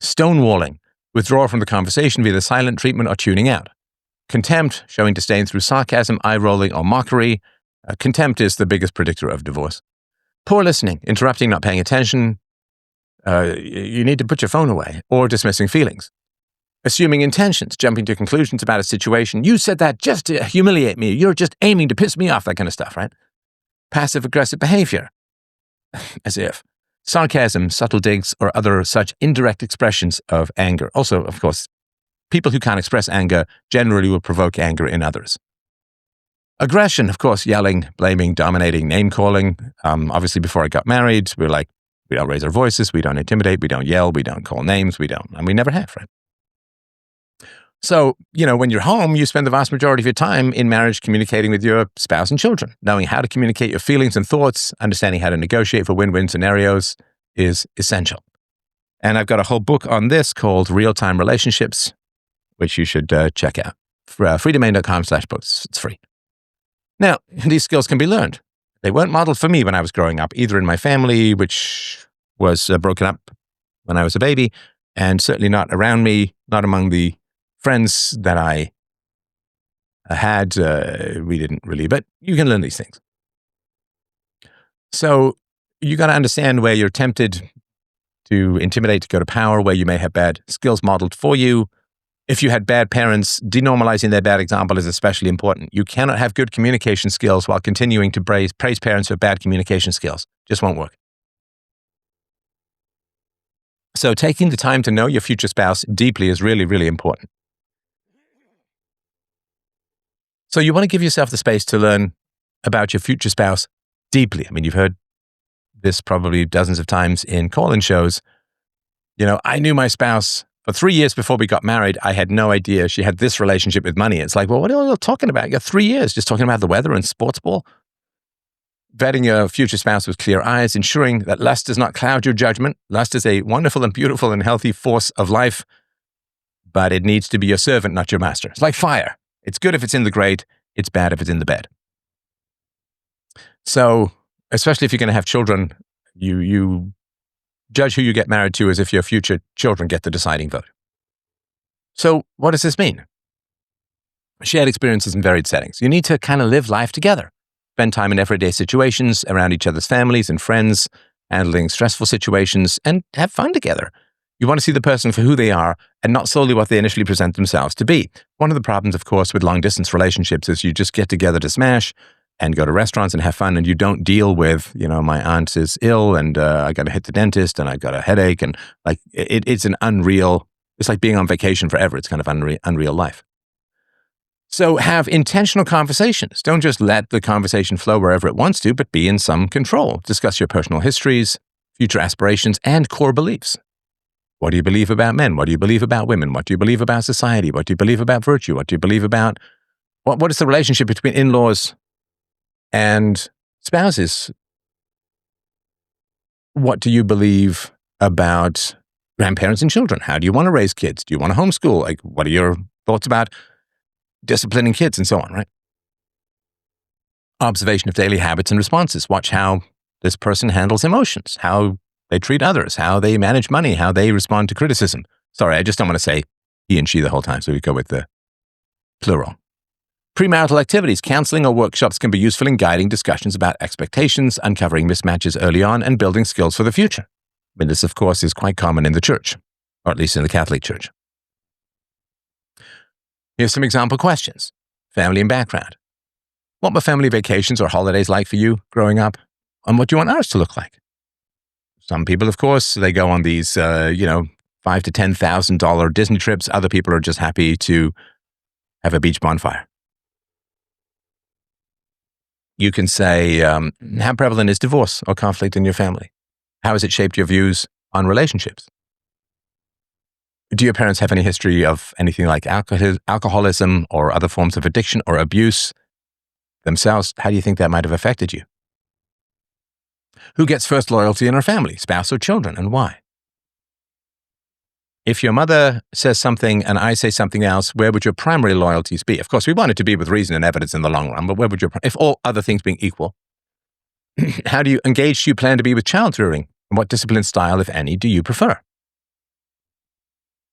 Stonewalling, withdraw from the conversation via the silent treatment or tuning out. Contempt, showing disdain through sarcasm, eye-rolling, or mockery. Contempt is the biggest predictor of divorce. Poor listening, interrupting, not paying attention. You need to put your phone away, or dismissing feelings. Assuming intentions, jumping to conclusions about a situation. You said that just to humiliate me. You're just aiming to piss me off, that kind of stuff, right? Passive-aggressive behavior, as if. Sarcasm, subtle digs, or other such indirect expressions of anger. Also, of course, people who can't express anger generally will provoke anger in others. Aggression, of course, yelling, blaming, dominating, name-calling. Obviously, before I got married, we don't raise our voices, we don't intimidate, we don't yell, we don't call names, and we never have, right? So, when you're home, you spend the vast majority of your time in marriage communicating with your spouse and children. Knowing how to communicate your feelings and thoughts, understanding how to negotiate for win-win scenarios is essential. And I've got a whole book on this called Real-Time Relationships, which you should check out. freedomain.com/books. It's free. Now, these skills can be learned. They weren't modeled for me when I was growing up, either in my family, which was broken up when I was a baby, and certainly not around me, not among the friends that I had. We didn't really, but you can learn these things. So you got to understand where you're tempted to intimidate, to go to power, where you may have bad skills modeled for you. If you had bad parents, denormalizing their bad example is especially important. You cannot have good communication skills while continuing to praise parents for bad communication skills. Just won't work. So taking the time to know your future spouse deeply is really, really important. So you want to give yourself the space to learn about your future spouse deeply. I mean, you've heard this probably dozens of times in call-in shows. I knew my spouse for 3 years before we got married. I had no idea she had this relationship with money. It's like, well, what are you talking about? You got 3 years just talking about the weather and sports ball. Vetting your future spouse with clear eyes, ensuring that lust does not cloud your judgment. Lust is a wonderful and beautiful and healthy force of life, but it needs to be your servant, not your master. It's like fire. It's good if it's in the grate. It's bad if it's in the bed. So, especially if you're going to have children, you judge who you get married to as if your future children get the deciding vote. So, what does this mean? Shared experiences in varied settings. You need to kind of live life together. Spend time in everyday situations around each other's families and friends, handling stressful situations, and have fun together. You want to see the person for who they are and not solely what they initially present themselves to be. One of the problems, of course, with long-distance relationships is you just get together to smash and go to restaurants and have fun, and you don't deal with, my aunt is ill and I got to hit the dentist and I've got a headache, and it's an unreal, it's like being on vacation forever. It's kind of unreal life. So have intentional conversations. Don't just let the conversation flow wherever it wants to, but be in some control. Discuss your personal histories, future aspirations, and core beliefs. What do you believe about men? What do you believe about women? What do you believe about society? What do you believe about virtue? What do you believe about, what is the relationship between in-laws and spouses? What do you believe about grandparents and children. How do you want to raise kids? Do you want to homeschool? Like, what are your thoughts about disciplining kids and so on, right? Observation of daily habits and responses. Watch how this person handles emotions, how they treat others, how they manage money, how they respond to criticism. Sorry, I just don't want to say he and she the whole time, so we go with the plural. Premarital activities, counseling or workshops can be useful in guiding discussions about expectations, uncovering mismatches early on, and building skills for the future. But this, of course, is quite common in the church, or at least in the Catholic Church. Here's some example questions. Family and background. What were family vacations or holidays like for you growing up? And what do you want ours to look like? Some people, of course, they go on these, $5,000 to $10,000 Disney trips. Other people are just happy to have a beach bonfire. You can say, how prevalent is divorce or conflict in your family? How has it shaped your views on relationships? Do your parents have any history of anything like alcoholism or other forms of addiction or abuse themselves? How do you think that might have affected you? Who gets first loyalty in our family, spouse or children, and why? If your mother says something and I say something else, where would your primary loyalties be? Of course, we want it to be with reason and evidence in the long run, but where would if all other things being equal, how engaged do you plan to be with child rearing? And what discipline style, if any, do you prefer?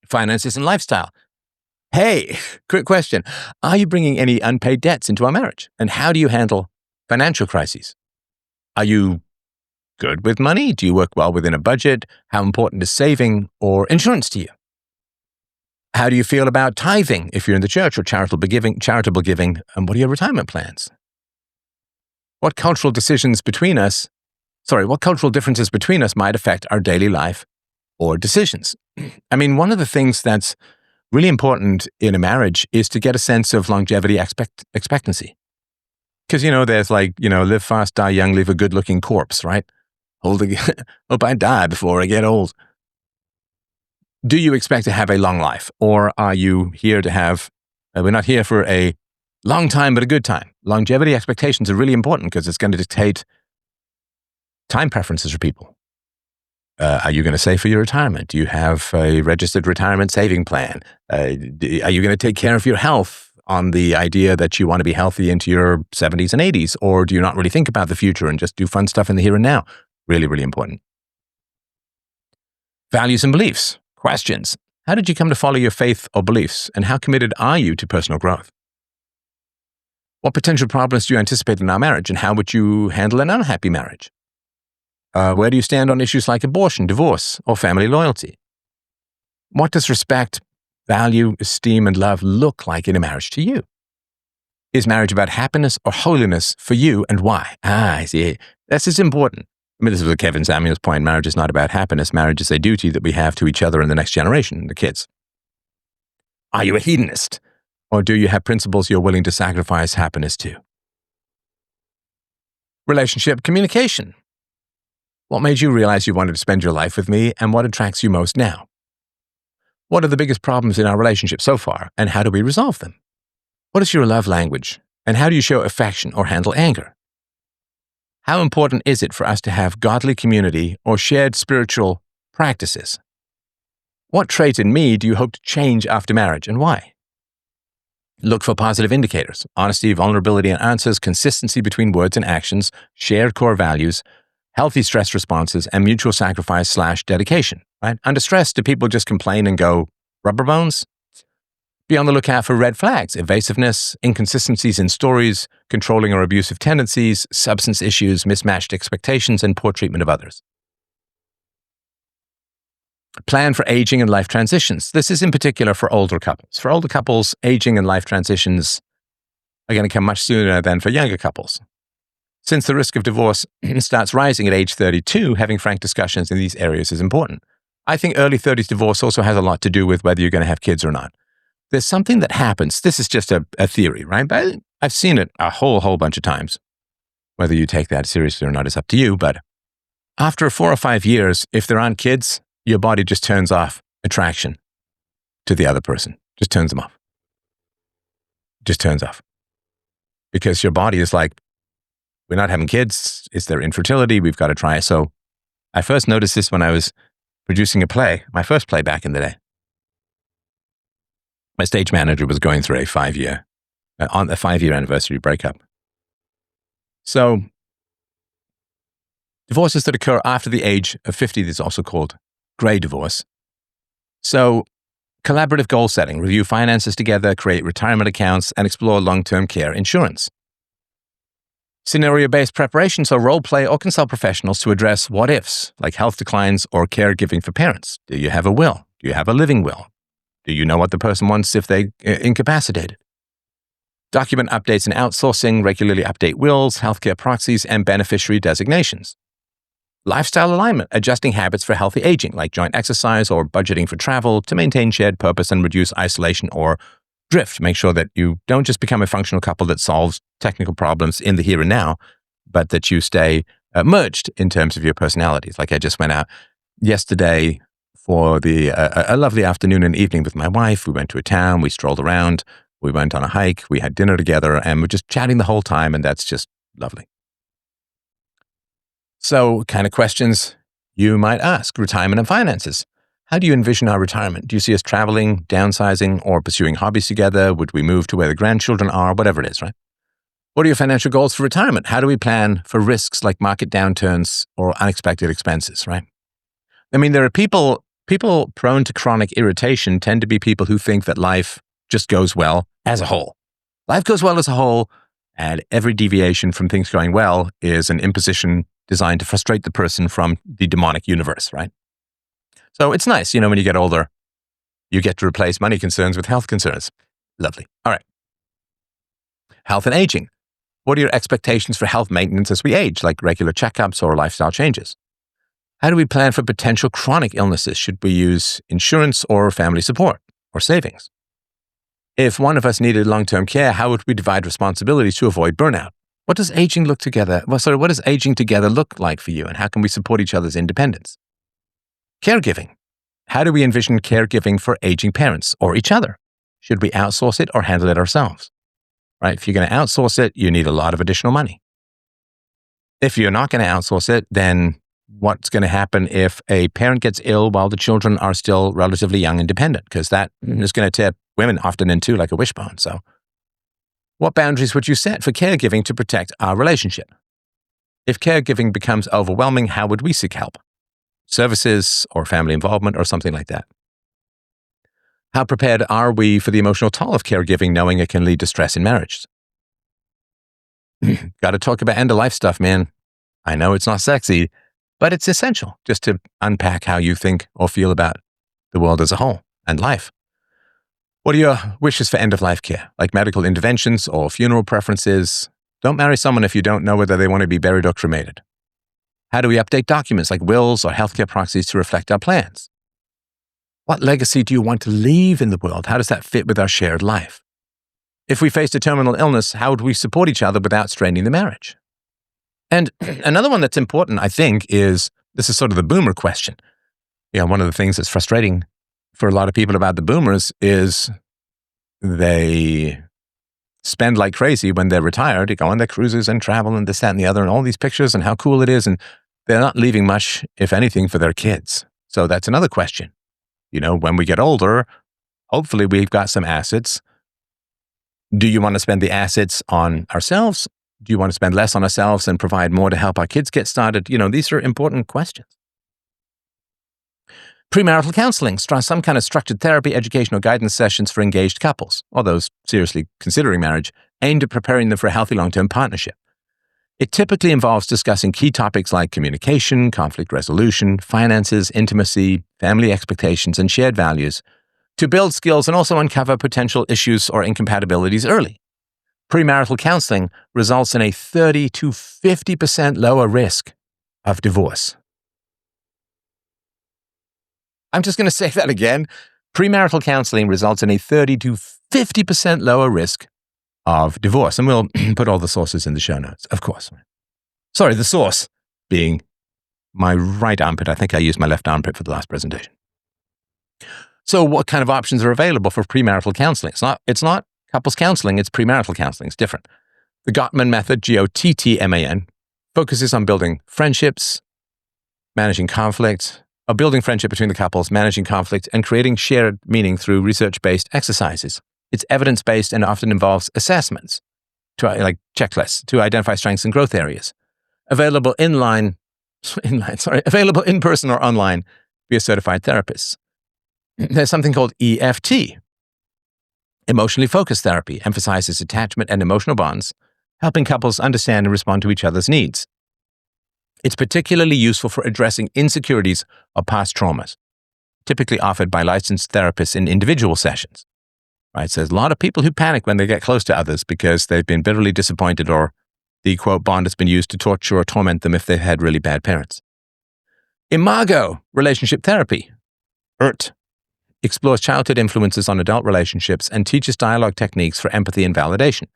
Finances and lifestyle. Hey, quick question. Are you bringing any unpaid debts into our marriage? And how do you handle financial crises? Are you good with money? Do you work well within a budget? How important is saving or insurance to you? How do you feel about tithing if you're in the church or charitable giving? And what are your retirement plans? What cultural differences between us might affect our daily life or decisions? I mean, one of the things that's really important in a marriage is to get a sense of longevity expectancy. Because, there's live fast, die young, leave a good-looking corpse, right? Hope I die before I get old. Do you expect to have a long life? Or are you here to have, we're not here for a long time, but a good time. Longevity expectations are really important because it's going to dictate time preferences for people. Are you going to save for your retirement? Do you have a registered retirement saving plan? Are you going to take care of your health on the idea that you want to be healthy into your 70s and 80s? Or do you not really think about the future and just do fun stuff in the here and now? Really, really important. Values and beliefs. Questions. How did you come to follow your faith or beliefs? And how committed are you to personal growth? What potential problems do you anticipate in our marriage? And how would you handle an unhappy marriage? Where do you stand on issues like abortion, divorce, or family loyalty? What does respect, value, esteem, and love look like in a marriage to you? Is marriage about happiness or holiness for you, and why? I see. This is important. I mean, this is Kevin Samuel's point. Marriage is not about happiness. Marriage is a duty that we have to each other and the next generation, the kids. Are you a hedonist? Or do you have principles you're willing to sacrifice happiness to? Relationship communication. What made you realize you wanted to spend your life with me, and what attracts you most now? What are the biggest problems in our relationship so far, and how do we resolve them? What is your love language, and how do you show affection or handle anger? How important is it for us to have godly community or shared spiritual practices? What trait in me do you hope to change after marriage, and why? Look for positive indicators: honesty, vulnerability in answers, consistency between words and actions, shared core values, healthy stress responses, and mutual sacrifice/dedication. Right? Under stress, do people just complain and go, rubber bones? Be on the lookout for red flags: evasiveness, inconsistencies in stories, controlling or abusive tendencies, substance issues, mismatched expectations, and poor treatment of others. Plan for aging and life transitions. This is in particular for older couples. For older couples, aging and life transitions are going to come much sooner than for younger couples. Since the risk of divorce starts rising at age 32, having frank discussions in these areas is important. I think early 30s divorce also has a lot to do with whether you're going to have kids or not. There's something that happens. This is just a theory, right? But I've seen it a whole bunch of times. Whether you take that seriously or not is up to you. But after 4 or 5 years, if there aren't kids, your body just turns off attraction to the other person. Just turns them off. Just turns off. Because your body is like, we're not having kids. Is there infertility? We've got to try. So I first noticed this when I was producing a play, my first play back in the day. My stage manager was going through a 5-year anniversary breakup. So divorces that occur after the age of 50 is also called gray divorce. So collaborative goal setting, review finances together, create retirement accounts, and explore long-term care insurance. Scenario-based preparation, so role play or consult professionals to address what-ifs, like health declines or caregiving for parents. Do you have a will? Do you have a living will? Do you know what the person wants if they incapacitated? Document updates and outsourcing, regularly update wills, healthcare proxies, and beneficiary designations. Lifestyle alignment, adjusting habits for healthy aging, like joint exercise or budgeting for travel to maintain shared purpose and reduce isolation or drift. Make sure that you don't just become a functional couple that solves technical problems in the here and now, but that you stay merged in terms of your personalities. Like I just went out yesterday for a lovely afternoon and evening with my wife. We went to a town, we strolled around, we went on a hike, we had dinner together, and we're just chatting the whole time, and that's just lovely. So, kind of questions you might ask: retirement and finances. How do you envision our retirement? Do you see us traveling, downsizing, or pursuing hobbies together? Would we move to where the grandchildren are? Whatever it is, right? What are your financial goals for retirement? How do we plan for risks like market downturns or unexpected expenses, right? I mean, there are people prone to chronic irritation tend to be people who think that life just goes well as a whole. Life goes well as a whole, and every deviation from things going well is an imposition designed to frustrate the person from the demonic universe, right? So it's nice, when you get older, you get to replace money concerns with health concerns. Lovely. All right. Health and aging. What are your expectations for health maintenance as we age, like regular checkups or lifestyle changes? How do we plan for potential chronic illnesses? Should we use insurance or family support or savings? If one of us needed long-term care, how would we divide responsibilities to avoid burnout? What does aging together look like for you, and how can we support each other's independence? Caregiving. How do we envision caregiving for aging parents or each other? Should we outsource it or handle it ourselves? Right? If you're going to outsource it, you need a lot of additional money. If you're not going to outsource it, then what's going to happen if a parent gets ill while the children are still relatively young and dependent? Because that is going to tear women often in two like a wishbone. So what boundaries would you set for caregiving to protect our relationship? If caregiving becomes overwhelming, how would we seek help? Services or family involvement or something like that? How prepared are we for the emotional toll of caregiving, knowing it can lead to stress in marriage? Got to talk about end-of-life stuff, man. I know it's not sexy, but it's essential just to unpack how you think or feel about the world as a whole and life. What are your wishes for end-of-life care, like medical interventions or funeral preferences? Don't marry someone if you don't know whether they want to be buried or cremated. How do we update documents like wills or healthcare proxies to reflect our plans? What legacy do you want to leave in the world? How does that fit with our shared life? If we faced a terminal illness, how would we support each other without straining the marriage? And another one that's important, I think, is this is sort of the boomer question. One of the things that's frustrating for a lot of people about the boomers is they spend like crazy when they're retired. They go on their cruises and travel and this, that, and the other, and all these pictures and how cool it is. And they're not leaving much, if anything, for their kids. So that's another question. When we get older, hopefully we've got some assets. Do you want to spend the assets on ourselves? Do you want to spend less on ourselves and provide more to help our kids get started? These are important questions. Premarital counseling, some kind of structured therapy, educational guidance sessions for engaged couples, or those seriously considering marriage, aimed at preparing them for a healthy long-term partnership. It typically involves discussing key topics like communication, conflict resolution, finances, intimacy, family expectations, and shared values to build skills and also uncover potential issues or incompatibilities early. Premarital counseling results in a 30 to 50% lower risk of divorce. I'm just going to say that again. Premarital counseling results in a 30 to 50% lower risk of divorce. And we'll put all the sources in the show notes, of course. Sorry, the source being my right armpit. I think I used my left armpit for the last presentation. So what kind of options are available for premarital counseling? It's not couples counseling, it's premarital counseling. It's different. The Gottman method, Gottman, focuses on building friendships, managing conflict, of building friendship between the couples, managing conflict, and creating shared meaning through research-based exercises. It's evidence-based and often involves assessments, like checklists, to identify strengths and growth areas. Available available in person or online via certified therapists. There's something called EFT, emotionally focused therapy, emphasizes attachment and emotional bonds, helping couples understand and respond to each other's needs. It's particularly useful for addressing insecurities or past traumas, typically offered by licensed therapists in individual sessions. Right? So there's a lot of people who panic when they get close to others because they've been bitterly disappointed, or the, quote, bond has been used to torture or torment them if they've had really bad parents. Imago, relationship therapy, IRT, explores childhood influences on adult relationships and teaches dialogue techniques for empathy and validation.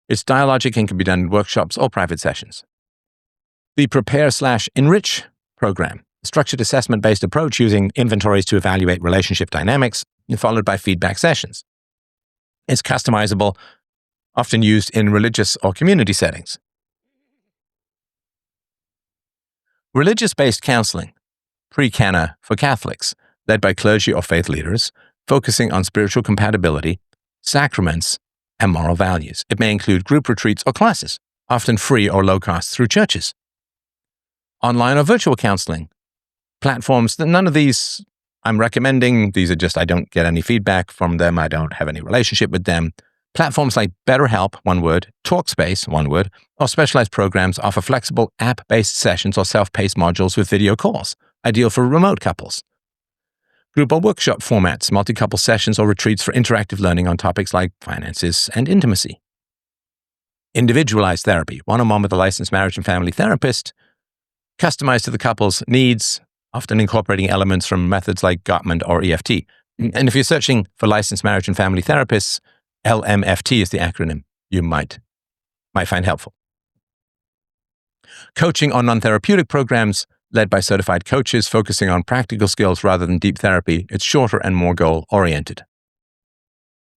It's dialogic and can be done in workshops or private sessions. The Prepare/Enrich program, a structured assessment-based approach using inventories to evaluate relationship dynamics, followed by feedback sessions. It's customizable, often used in religious or community settings. Religious-based counseling, pre-Cana for Catholics, led by clergy or faith leaders, focusing on spiritual compatibility, sacraments, and moral values. It may include group retreats or classes, often free or low cost through churches. Online or virtual counseling, platforms that none of these I'm recommending. These are just, I don't get any feedback from them. I don't have any relationship with them. Platforms like BetterHelp, one word, Talkspace, one word, or specialized programs offer flexible app-based sessions or self-paced modules with video calls, ideal for remote couples. Group or workshop formats, multi-couple sessions or retreats for interactive learning on topics like finances and intimacy. Individualized therapy, one-on-one with a licensed marriage and family therapist, customized to the couple's needs, often incorporating elements from methods like Gottman or EFT. And if you're searching for licensed marriage and family therapists, LMFT is the acronym you might find helpful. Coaching or non-therapeutic programs led by certified coaches focusing on practical skills rather than deep therapy. It's shorter and more goal-oriented.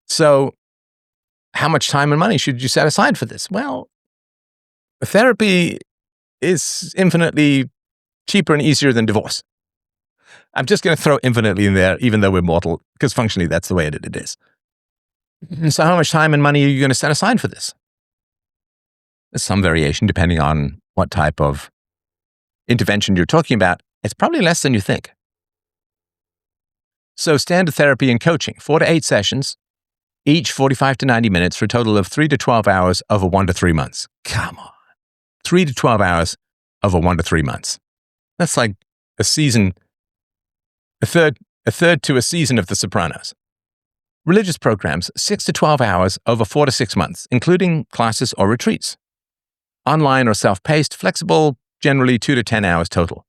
So, how much time and money should you set aside for this? Well, therapy is infinitely cheaper and easier than divorce. I'm just going to throw infinitely in there, even though we're mortal, because functionally that's the way it is. And so how much time and money are you going to set aside for this? There's some variation depending on what type of intervention you're talking about. It's probably less than you think. So standard therapy and coaching, 4 to 8 sessions, each 45 to 90 minutes for a total of 3 to 12 hours over 1 to 3 months. Come on. 3 to 12 hours over 1 to 3 months. That's like a season, a third to a season of The Sopranos. Religious programs, 6 to 12 hours over 4 to 6 months, including classes or retreats. Online or self-paced, flexible, generally 2 to 10 hours total.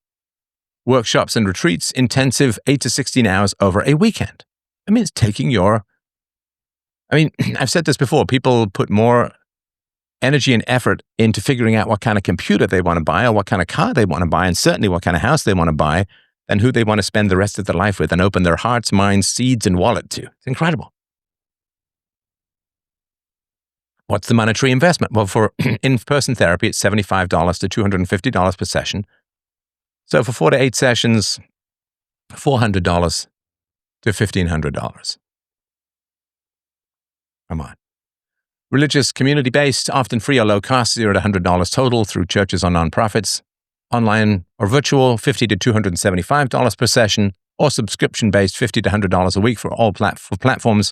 Workshops and retreats, intensive 8 to 16 hours over a weekend. I mean, it's taking I've said this before, people put more energy and effort into figuring out what kind of computer they want to buy or what kind of car they want to buy, and certainly what kind of house they want to buy, than who they want to spend the rest of their life with and open their hearts, minds, seeds, and wallet to. It's incredible. What's the monetary investment? Well, for in-person therapy, it's $75 to $250 per session. So for 4 to 8 sessions, $400 to $1,500. Come on. Religious, community-based, often free or low cost, $0 to $100 total through churches or nonprofits. Online or virtual, $50 to $275 per session, or subscription-based, $50 to $100 a week for all platforms.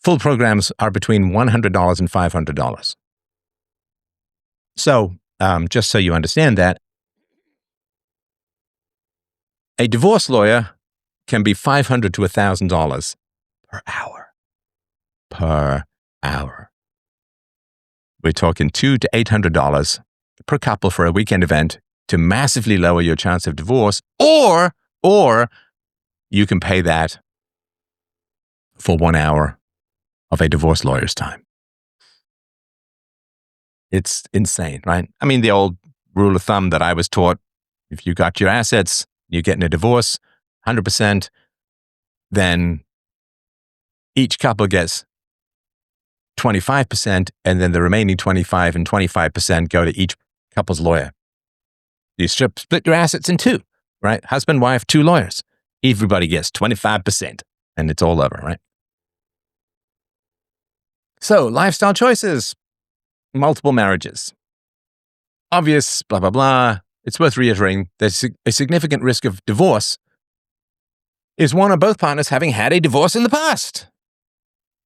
Full programs are between $100 and $500. So, just so you understand that, a divorce lawyer can be $500 to $1,000 per hour. Per hour. We're talking $200 to $800 per couple for a weekend event to massively lower your chance of divorce, or you can pay that for 1 hour of a divorce lawyer's time. It's insane, right? I mean, the old rule of thumb that I was taught, if you got your assets, you're getting a divorce, 100%, then each couple gets 25%, and then the remaining 25 and 25% go to each couple's lawyer. You split your assets in two. right? Husband, wife, 2 lawyers. Everybody gets 25% and it's all over, right? So, lifestyle choices, multiple marriages. Obvious, blah, blah, blah. It's worth reiterating there's a significant risk of divorce is one or both partners having had a divorce in the past.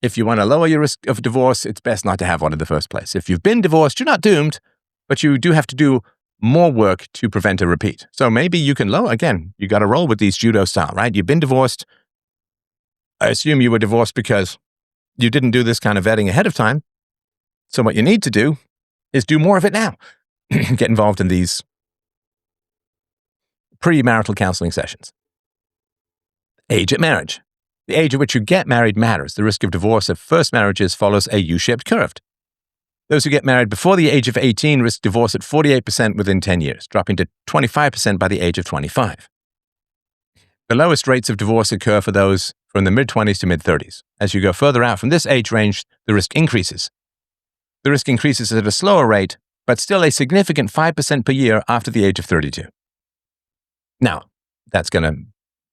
If you want to lower your risk of divorce, it's best not to have one in the first place. If you've been divorced, you're not doomed, but you do have to do more work to prevent a repeat. So maybe you can lower, again, you got to roll with these judo style, right? You've been divorced. I assume you were divorced because you didn't do this kind of vetting ahead of time. So what you need to do is do more of it now. Get involved in these premarital counseling sessions. Age at marriage. The age at which you get married matters. The risk of divorce of first marriages follows a U-shaped curve. Those who get married before the age of 18 risk divorce at 48% within 10 years, dropping to 25% by the age of 25. The lowest rates of divorce occur for those from the mid-20s to mid-30s. As you go further out from this age range, the risk increases. The risk increases at a slower rate, but still a significant 5% per year after the age of 32. Now, that's going to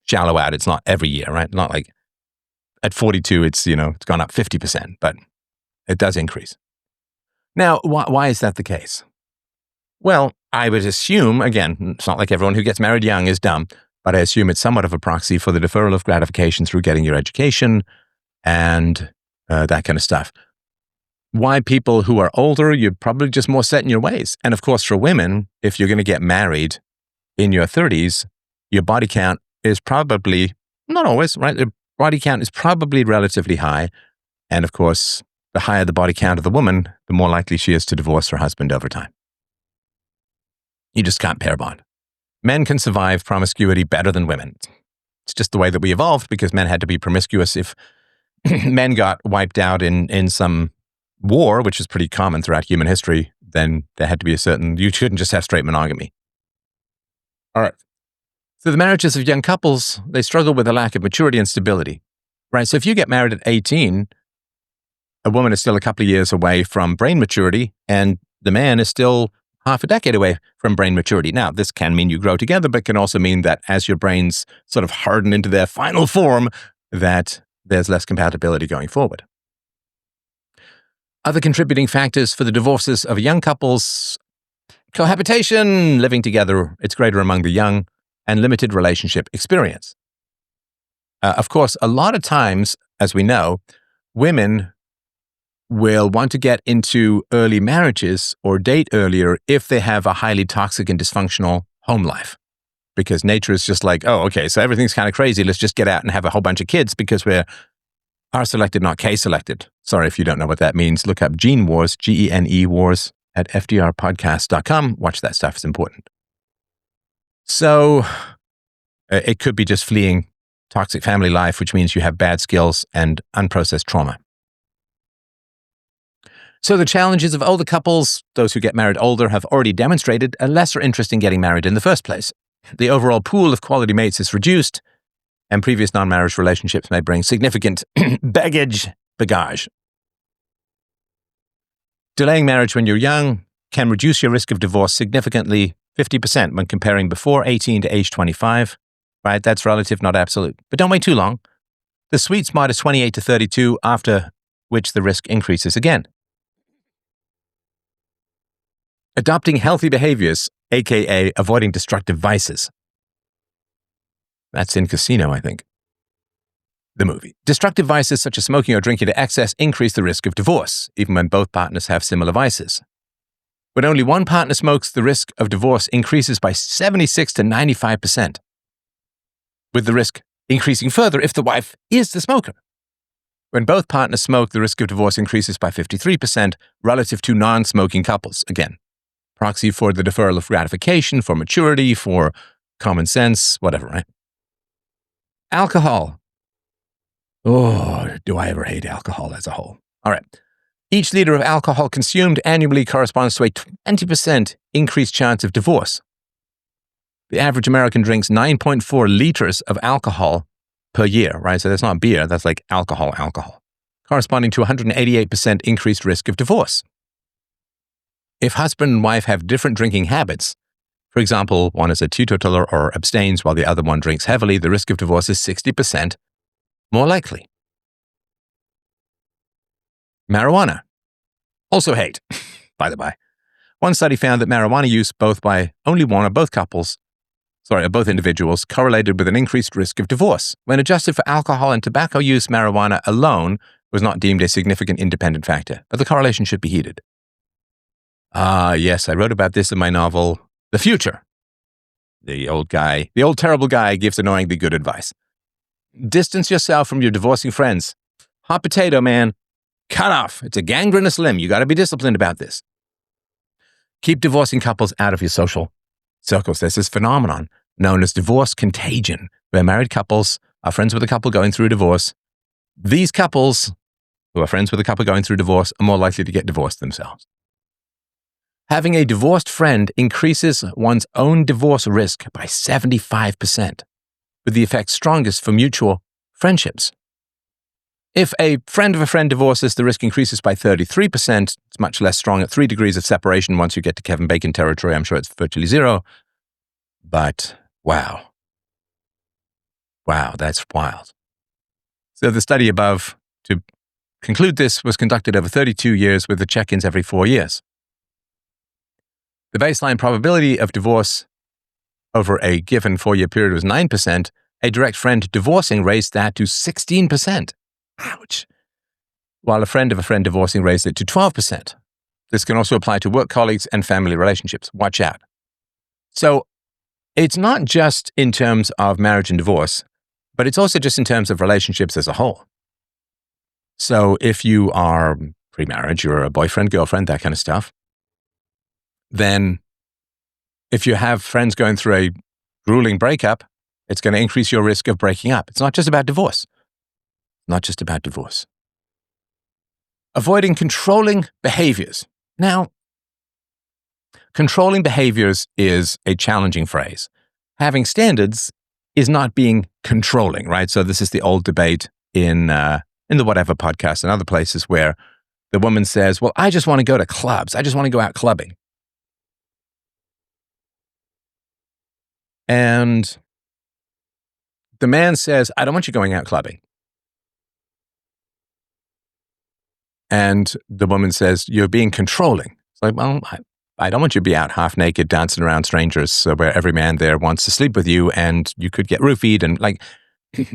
shallow out. It's not every year, right? Not like at 42, it's gone up 50%, but it does increase. Now, why is that the case? Well, I would assume, again, it's not like everyone who gets married young is dumb, but I assume it's somewhat of a proxy for the deferral of gratification through getting your education and that kind of stuff. Why people who are older, you're probably just more set in your ways. And of course, for women, if you're going to get married in your 30s, your body count is probably, not always, right? The body count is probably relatively high. And of course, the higher the body count of the woman, the more likely she is to divorce her husband over time. You just can't pair bond. Men can survive promiscuity better than women. It's just the way that we evolved because men had to be promiscuous. If men got wiped out in some war, which is pretty common throughout human history, then there had to be you couldn't just have straight monogamy. All right. So the marriages of young couples, they struggle with a lack of maturity and stability, right? So if you get married at 18, a woman is still a couple of years away from brain maturity, and the man is still half a decade away from brain maturity. Now, this can mean you grow together, but can also mean that as your brains sort of harden into their final form, that there's less compatibility going forward. Other contributing factors for the divorces of young couples: cohabitation, living together, it's greater among the young, and limited relationship experience. Of course, a lot of times, as we know, women will want to get into early marriages or date earlier if they have a highly toxic and dysfunctional home life. Because nature is just like, oh, okay, so everything's kind of crazy. Let's just get out and have a whole bunch of kids because we're R-selected, not K-selected. Sorry if you don't know what that means. Look up Gene Wars, Gene Wars, at fdrpodcast.com. Watch that stuff. It's important. So it could be just fleeing toxic family life, which means you have bad skills and unprocessed trauma. So the challenges of older couples, those who get married older, have already demonstrated a lesser interest in getting married in the first place. The overall pool of quality mates is reduced, and previous non-marriage relationships may bring significant bagage. Delaying marriage when you're young can reduce your risk of divorce significantly, 50% when comparing before 18 to age 25, right? That's relative, not absolute. But don't wait too long. The sweet spot is 28 to 32, after which the risk increases again. Adopting healthy behaviors, aka avoiding destructive vices. That's in Casino, I think. The movie. Destructive vices such as smoking or drinking to excess increase the risk of divorce, even when both partners have similar vices. When only one partner smokes, the risk of divorce increases by 76 to 95%, with the risk increasing further if the wife is the smoker. When both partners smoke, the risk of divorce increases by 53% relative to non-smoking couples. Again, proxy for the deferral of gratification, for maturity, for common sense, whatever, right? Alcohol. Oh, do I ever hate alcohol as a whole. All right. Each liter of alcohol consumed annually corresponds to a 20% increased chance of divorce. The average American drinks 9.4 liters of alcohol per year, right? So that's not beer, that's like alcohol, corresponding to 188% increased risk of divorce. If husband and wife have different drinking habits, For example, one is a teetotaler or abstains while the other one drinks heavily, the risk of divorce is 60% more likely. Marijuana. Also hate, by the by. One study found that marijuana use both by only one or both individuals correlated with an increased risk of divorce. When adjusted for alcohol and tobacco use, marijuana alone was not deemed a significant independent factor, but the correlation should be heeded. Yes, I wrote about this in my novel, The Future. The old terrible guy gives annoyingly good advice. Distance yourself from your divorcing friends. Hot potato, man. Cut off. It's a gangrenous limb. You got to be disciplined about this. Keep divorcing couples out of your social circles. There's this phenomenon known as divorce contagion, where married couples are friends with a couple going through divorce. These couples who are friends with a couple going through divorce are more likely to get divorced themselves. Having a divorced friend increases one's own divorce risk by 75%, with the effect strongest for mutual friendships. If a friend of a friend divorces, the risk increases by 33%. It's much less strong at 3 degrees of separation. Once you get to Kevin Bacon territory, I'm sure it's virtually zero. But wow, that's wild. So the study above, to conclude this, was conducted over 32 years with the check-ins every 4 years. The baseline probability of divorce over a given 4-year period was 9%. A direct friend divorcing raised that to 16%. Ouch. While a friend of a friend divorcing raised it to 12%. This can also apply to work colleagues and family relationships. Watch out. So it's not just in terms of marriage and divorce, but it's also just in terms of relationships as a whole. So if you are pre-marriage, you're a boyfriend, girlfriend, that kind of stuff, then if you have friends going through a grueling breakup, it's going to increase your risk of breaking up. It's not just about divorce. Avoiding controlling behaviors. Now, controlling behaviors is a challenging phrase. Having standards is not being controlling, right? So this is the old debate in the Whatever podcast and other places where the woman says, well, I just want to go to clubs. I just want to go out clubbing. And the man says, I don't want you going out clubbing. And the woman says, you're being controlling. It's like, well, I don't want you to be out half naked, dancing around strangers where every man there wants to sleep with you and you could get roofied and like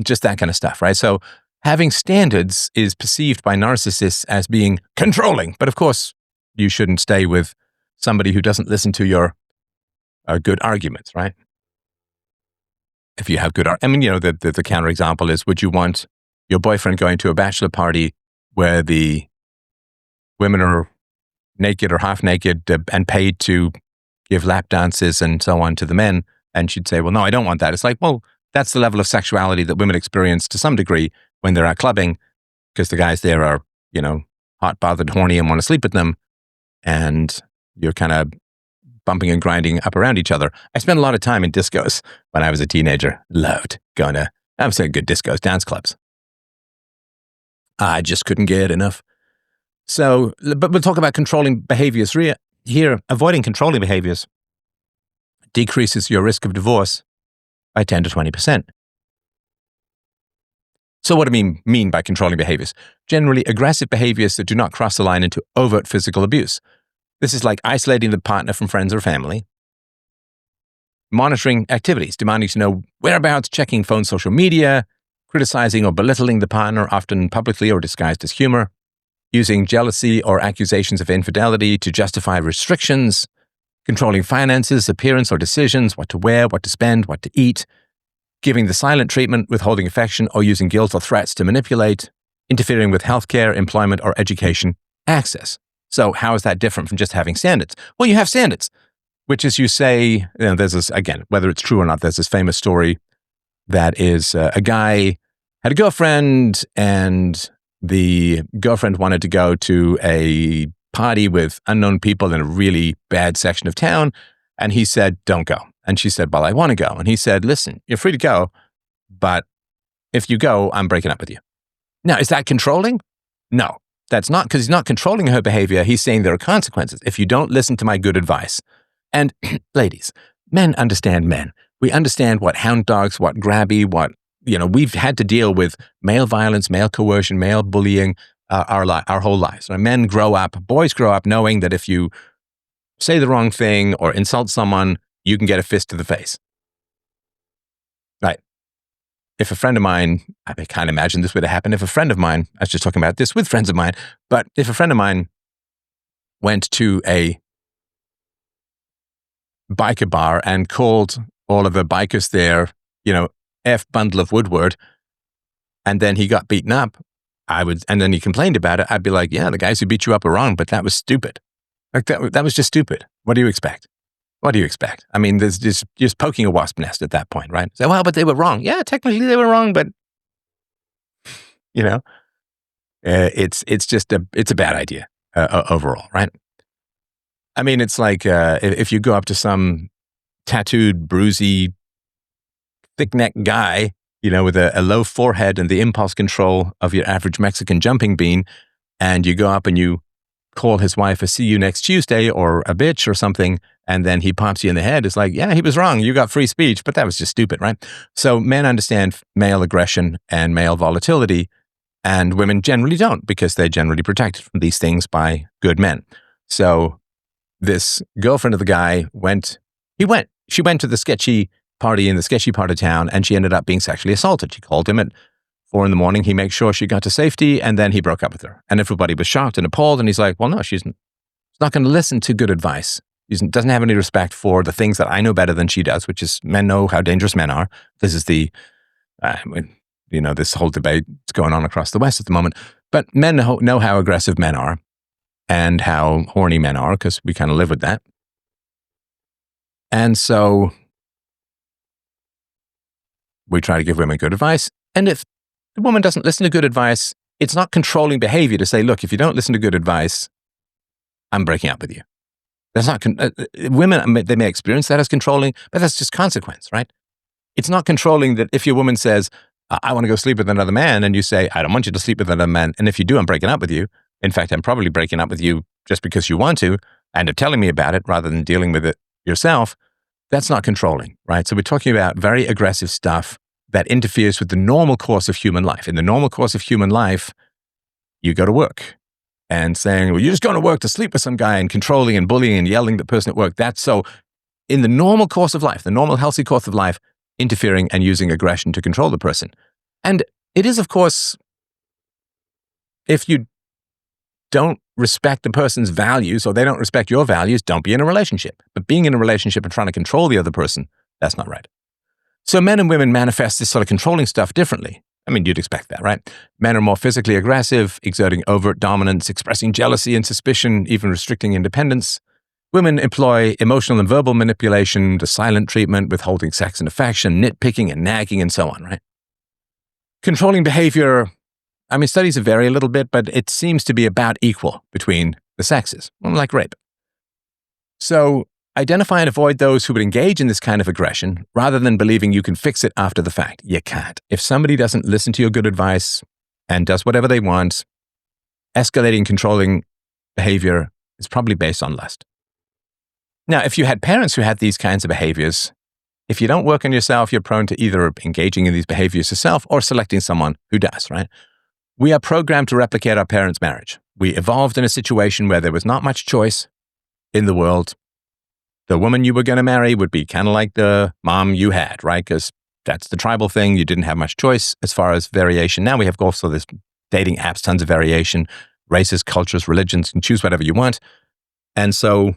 just that kind of stuff, right? So having standards is perceived by narcissists as being controlling. But of course, you shouldn't stay with somebody who doesn't listen to your good arguments, right? If you have good, the counterexample is, would you want your boyfriend going to a bachelor party where the women are naked or half naked and paid to give lap dances and so on to the men? And she'd say, well, no, I don't want that. It's like, well, that's the level of sexuality that women experience to some degree when they're out clubbing, because the guys there are, hot, bothered, horny and want to sleep with them. And you're kind of bumping and grinding up around each other. I spent a lot of time in discos when I was a teenager. Loved going to, I would say, good discos, dance clubs. I just couldn't get enough. So, but we'll talk about controlling behaviors here. Avoiding controlling behaviors decreases your risk of divorce by 10 to 20%. So what do we mean by controlling behaviors? Generally, aggressive behaviors that do not cross the line into overt physical abuse. This is like isolating the partner from friends or family. Monitoring activities, demanding to know whereabouts, checking phone, social media, criticizing or belittling the partner, often publicly or disguised as humor. Using jealousy or accusations of infidelity to justify restrictions. Controlling finances, appearance, or decisions, what to wear, what to spend, what to eat. Giving the silent treatment, withholding affection, or using guilt or threats to manipulate. Interfering with healthcare, employment, or education access. So how is that different from just having standards? Well, you have standards, which is you say, there's this, again, whether it's true or not, there's this famous story that is a guy had a girlfriend and the girlfriend wanted to go to a party with unknown people in a really bad section of town. And he said, don't go. And she said, well, I want to go. And he said, listen, you're free to go, but if you go, I'm breaking up with you. Now, is that controlling? No, that's not, because he's not controlling her behavior. He's saying there are consequences if you don't listen to my good advice. And ladies, Men understand men. We understand what hound dogs, what grabby, we've had to deal with male violence, male coercion, male bullying our whole lives. Men grow up, boys grow up knowing that if you say the wrong thing or insult someone, you can get a fist to the face. Right. If a friend of mine, I can't imagine this would have happened. If a friend of mine, I was just talking about this with friends of mine, but if a friend of mine went to a biker bar and called all of the bikers there, F bundle of Woodward, and then he got beaten up, and then he complained about it, I'd be like, yeah, the guys who beat you up are wrong, but that was stupid. Like that was just stupid. What do you expect? What do you expect? I mean, there's just poking a wasp nest at that point, right? So, well, but they were wrong. Yeah, technically they were wrong, but it's a bad idea overall, right? I mean, it's like if you go up to some tattooed, bruisey, thick-necked guy, with a low forehead and the impulse control of your average Mexican jumping bean, and you go up and you call his wife a "see you next Tuesday" or a bitch or something, and then he pops you in the head. It's like, yeah, he was wrong. You got free speech, but that was just stupid, right? So men understand male aggression and male volatility, and women generally don't, because they're generally protected from these things by good men. So this girlfriend of the guy she went to the sketchy party in the sketchy part of town, and she ended up being sexually assaulted. She called him at 4 a.m. He makes sure she got to safety, and then he broke up with her. And everybody was shocked and appalled, and he's like, well, no, she's not going to listen to good advice. She doesn't have any respect for the things that I know better than she does, which is men know how dangerous men are. This is this whole debate is going on across the West at the moment. But men know how aggressive men are and how horny men are, because we kind of live with that. And so we try to give women good advice. And if the woman doesn't listen to good advice, it's not controlling behavior to say, look, if you don't listen to good advice, I'm breaking up with you. That's not, women, they may experience that as controlling, but that's just consequence, right? It's not controlling that if your woman says, I want to go sleep with another man, and you say, I don't want you to sleep with another man, and if you do, I'm breaking up with you. In fact, I'm probably breaking up with you just because you want to, and are telling me about it rather than dealing with it yourself. That's not controlling, right? So we're talking about very aggressive stuff that interferes with the normal course of human life. In the normal course of human life, you go to work. And saying, well, you're just going to work to sleep with some guy, and controlling and bullying and yelling at the person at work. That's so in the normal course of life, the normal healthy course of life, interfering and using aggression to control the person. And it is, of course, if you don't respect the person's values or they don't respect your values, don't be in a relationship. But being in a relationship and trying to control the other person, that's not right. So men and women manifest this sort of controlling stuff differently. I mean, you'd expect that, right? Men are more physically aggressive, exerting overt dominance, expressing jealousy and suspicion, even restricting independence. Women employ emotional and verbal manipulation, the silent treatment, withholding sex and affection, nitpicking and nagging, and so on, right? Controlling behavior, I mean, studies vary a little bit, but it seems to be about equal between the sexes, like rape. So identify and avoid those who would engage in this kind of aggression rather than believing you can fix it after the fact. You can't. If somebody doesn't listen to your good advice and does whatever they want, escalating, controlling behavior is probably based on lust. Now, if you had parents who had these kinds of behaviors, if you don't work on yourself, you're prone to either engaging in these behaviors yourself or selecting someone who does, right? We are programmed to replicate our parents' marriage. We evolved in a situation where there was not much choice in the world. The woman you were going to marry would be kind of like the mom you had, right? Because that's the tribal thing. You didn't have much choice as far as variation. Now we have also this dating apps, tons of variation, races, cultures, religions, and choose whatever you want. And so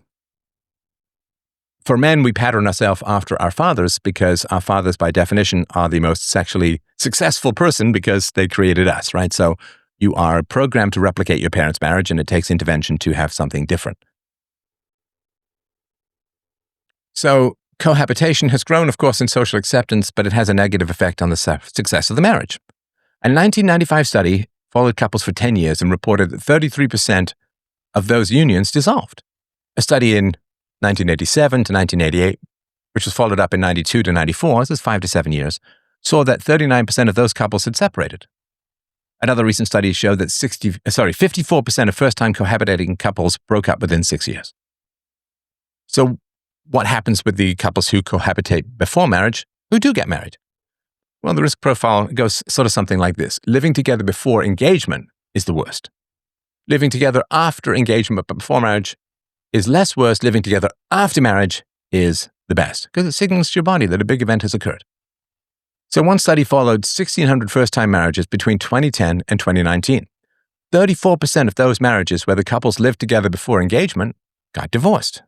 for men, we pattern ourselves after our fathers because our fathers, by definition, are the most sexually successful person because they created us, right? So you are programmed to replicate your parents' marriage, and it takes intervention to have something different. So cohabitation has grown, of course, in social acceptance, but it has a negative effect on the success of the marriage. A 1995 study followed couples for 10 years and reported that 33% of those unions dissolved. A study in 1987 to 1988, which was followed up in 92 to 94, this is 5 to 7 years, saw that 39% of those couples had separated. Another recent study showed that 54% of first-time cohabitating couples broke up within 6 years. So what happens with the couples who cohabitate before marriage, who do get married? Well, the risk profile goes sort of something like this. Living together before engagement is the worst. Living together after engagement but before marriage is less worse. Living together after marriage is the best because it signals to your body that a big event has occurred. So one study followed 1,600 first-time marriages between 2010 and 2019. 34% of those marriages where the couples lived together before engagement got divorced.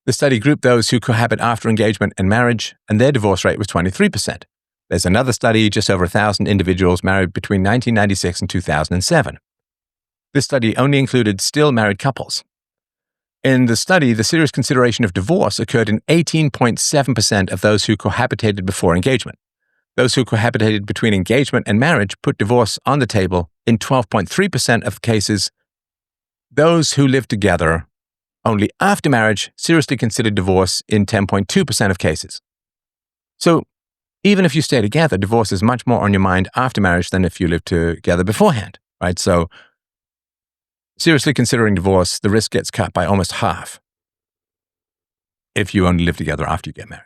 The study grouped those who cohabit after engagement and marriage, and their divorce rate was 23%. There's another study, just over 1,000 individuals married between 1996 and 2007. This study only included still married couples. In the study, the serious consideration of divorce occurred in 18.7% of those who cohabitated before engagement. Those who cohabitated between engagement and marriage put divorce on the table in 12.3% of cases. Those who lived together only after marriage seriously considered divorce in 10.2% of cases. So even if you stay together, divorce is much more on your mind after marriage than if you lived together beforehand, right? So seriously considering divorce, the risk gets cut by almost half if you only live together after you get married.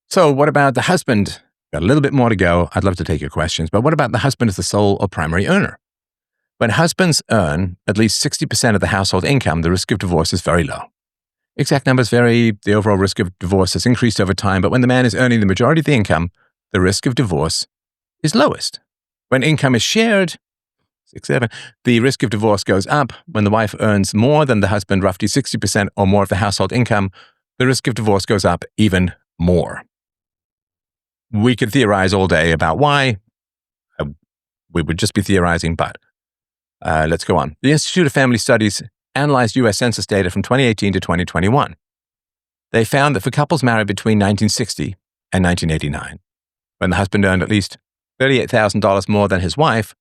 So what about the husband? Got a little bit more to go. I'd love to take your questions, but what about the husband as the sole or primary earner? When husbands earn at least 60% of the household income, the risk of divorce is very low. Exact numbers vary. The overall risk of divorce has increased over time, but when the man is earning the majority of the income, the risk of divorce is lowest. When income is shared, 6-7, the risk of divorce goes up. When the wife earns more than the husband, roughly 60% or more of the household income, the risk of divorce goes up even more. We could theorize all day about why. We would just be theorizing, but let's go on. The Institute of Family Studies analyzed U.S. Census data from 2018 to 2021. They found that for couples married between 1960 and 1989, when the husband earned at least $38,000 more than his wife,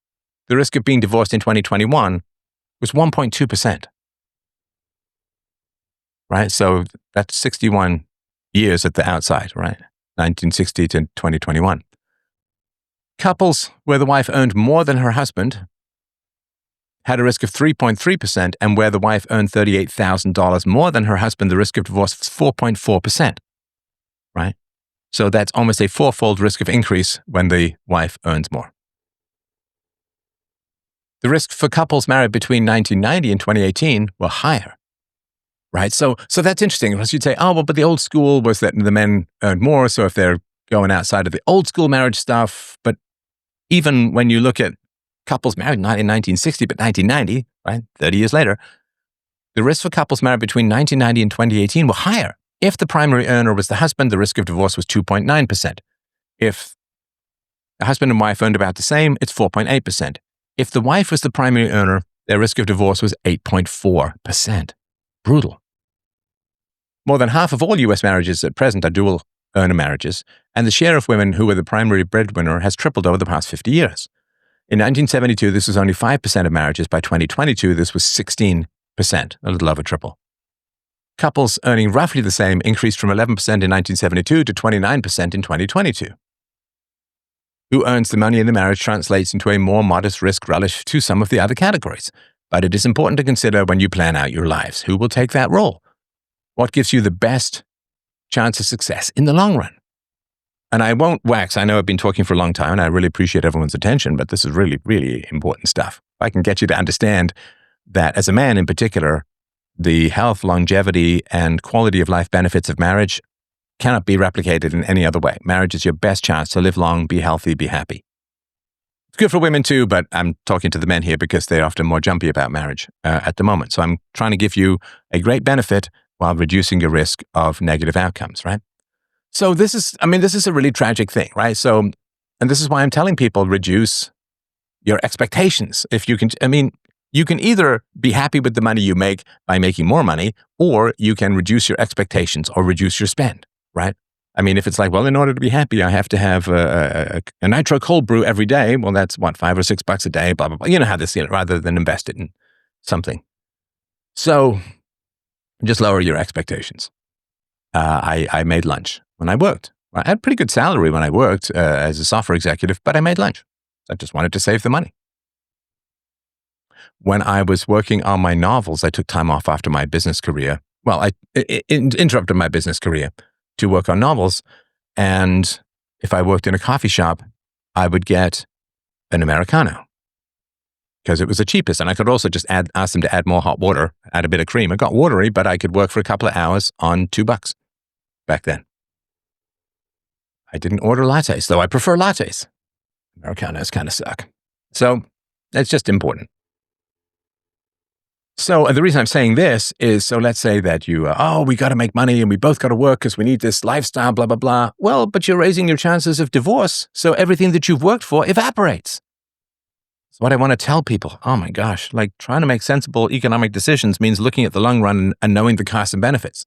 the risk of being divorced in 2021 was 1.2%. Right? So that's 61 years at the outside, right? 1960 to 2021. Couples where the wife earned more than her husband had a risk of 3.3%, and where the wife earned $38,000 more than her husband, the risk of divorce was 4.4%, right? So that's almost a fourfold risk of increase when the wife earns more. The risk for couples married between 1990 and 2018 were higher, right? So that's interesting. Because you'd say, oh, well, but the old school was that the men earned more, so if they're going outside of the old school marriage stuff, but even when you look at couples married not in 1960, but 1990, right, 30 years later, the risk for couples married between 1990 and 2018 were higher. If the primary earner was the husband, the risk of divorce was 2.9%. If the husband and wife earned about the same, it's 4.8%. If the wife was the primary earner, their risk of divorce was 8.4%. Brutal. More than half of all U.S. marriages at present are dual earner marriages, and the share of women who were the primary breadwinner has tripled over the past 50 years. In 1972, this was only 5% of marriages. By 2022, this was 16%, a little over triple. Couples earning roughly the same increased from 11% in 1972 to 29% in 2022. Who earns the money in the marriage translates into a more modest risk relative to some of the other categories, but it is important to consider when you plan out your lives. Who will take that role? What gives you the best chance of success in the long run? And I won't wax. I know I've been talking for a long time and I really appreciate everyone's attention, but this is really, really important stuff. I can get you to understand that as a man in particular, the health, longevity, and quality of life benefits of marriage cannot be replicated in any other way. Marriage is your best chance to live long, be healthy, be happy. It's good for women too, but I'm talking to the men here because they're often more jumpy about marriage at the moment. So I'm trying to give you a great benefit while reducing your risk of negative outcomes, right? So this is a really tragic thing, right? So, and this is why I'm telling people, reduce your expectations. If you can, you can either be happy with the money you make by making more money, or you can reduce your expectations or reduce your spend, right? If it's like, well, in order to be happy, I have to have a nitro cold brew every day. Well, that's what, $5 or $6 a day, blah, blah, blah. You know how this is, rather than invest it in something. So just lower your expectations. I made lunch when I worked. I had a pretty good salary when I worked as a software executive, but I made lunch. I just wanted to save the money. When I was working on my novels, I took time off after my business career I interrupted my business career to work on novels. And if I worked in a coffee shop, I would get an Americano because it was the cheapest. And I could also just ask them to add more hot water, add a bit of cream. It got watery, but I could work for a couple of hours on $2 back then. I didn't order lattes, though I prefer lattes. Americanos kind of suck. So it's just important. So the reason I'm saying this is, so let's say that we got to make money and we both got to work because we need this lifestyle, blah, blah, blah. Well, but you're raising your chances of divorce. So everything that you've worked for evaporates. That's what I want to tell people. Oh my gosh, like trying to make sensible economic decisions means looking at the long run and knowing the costs and benefits.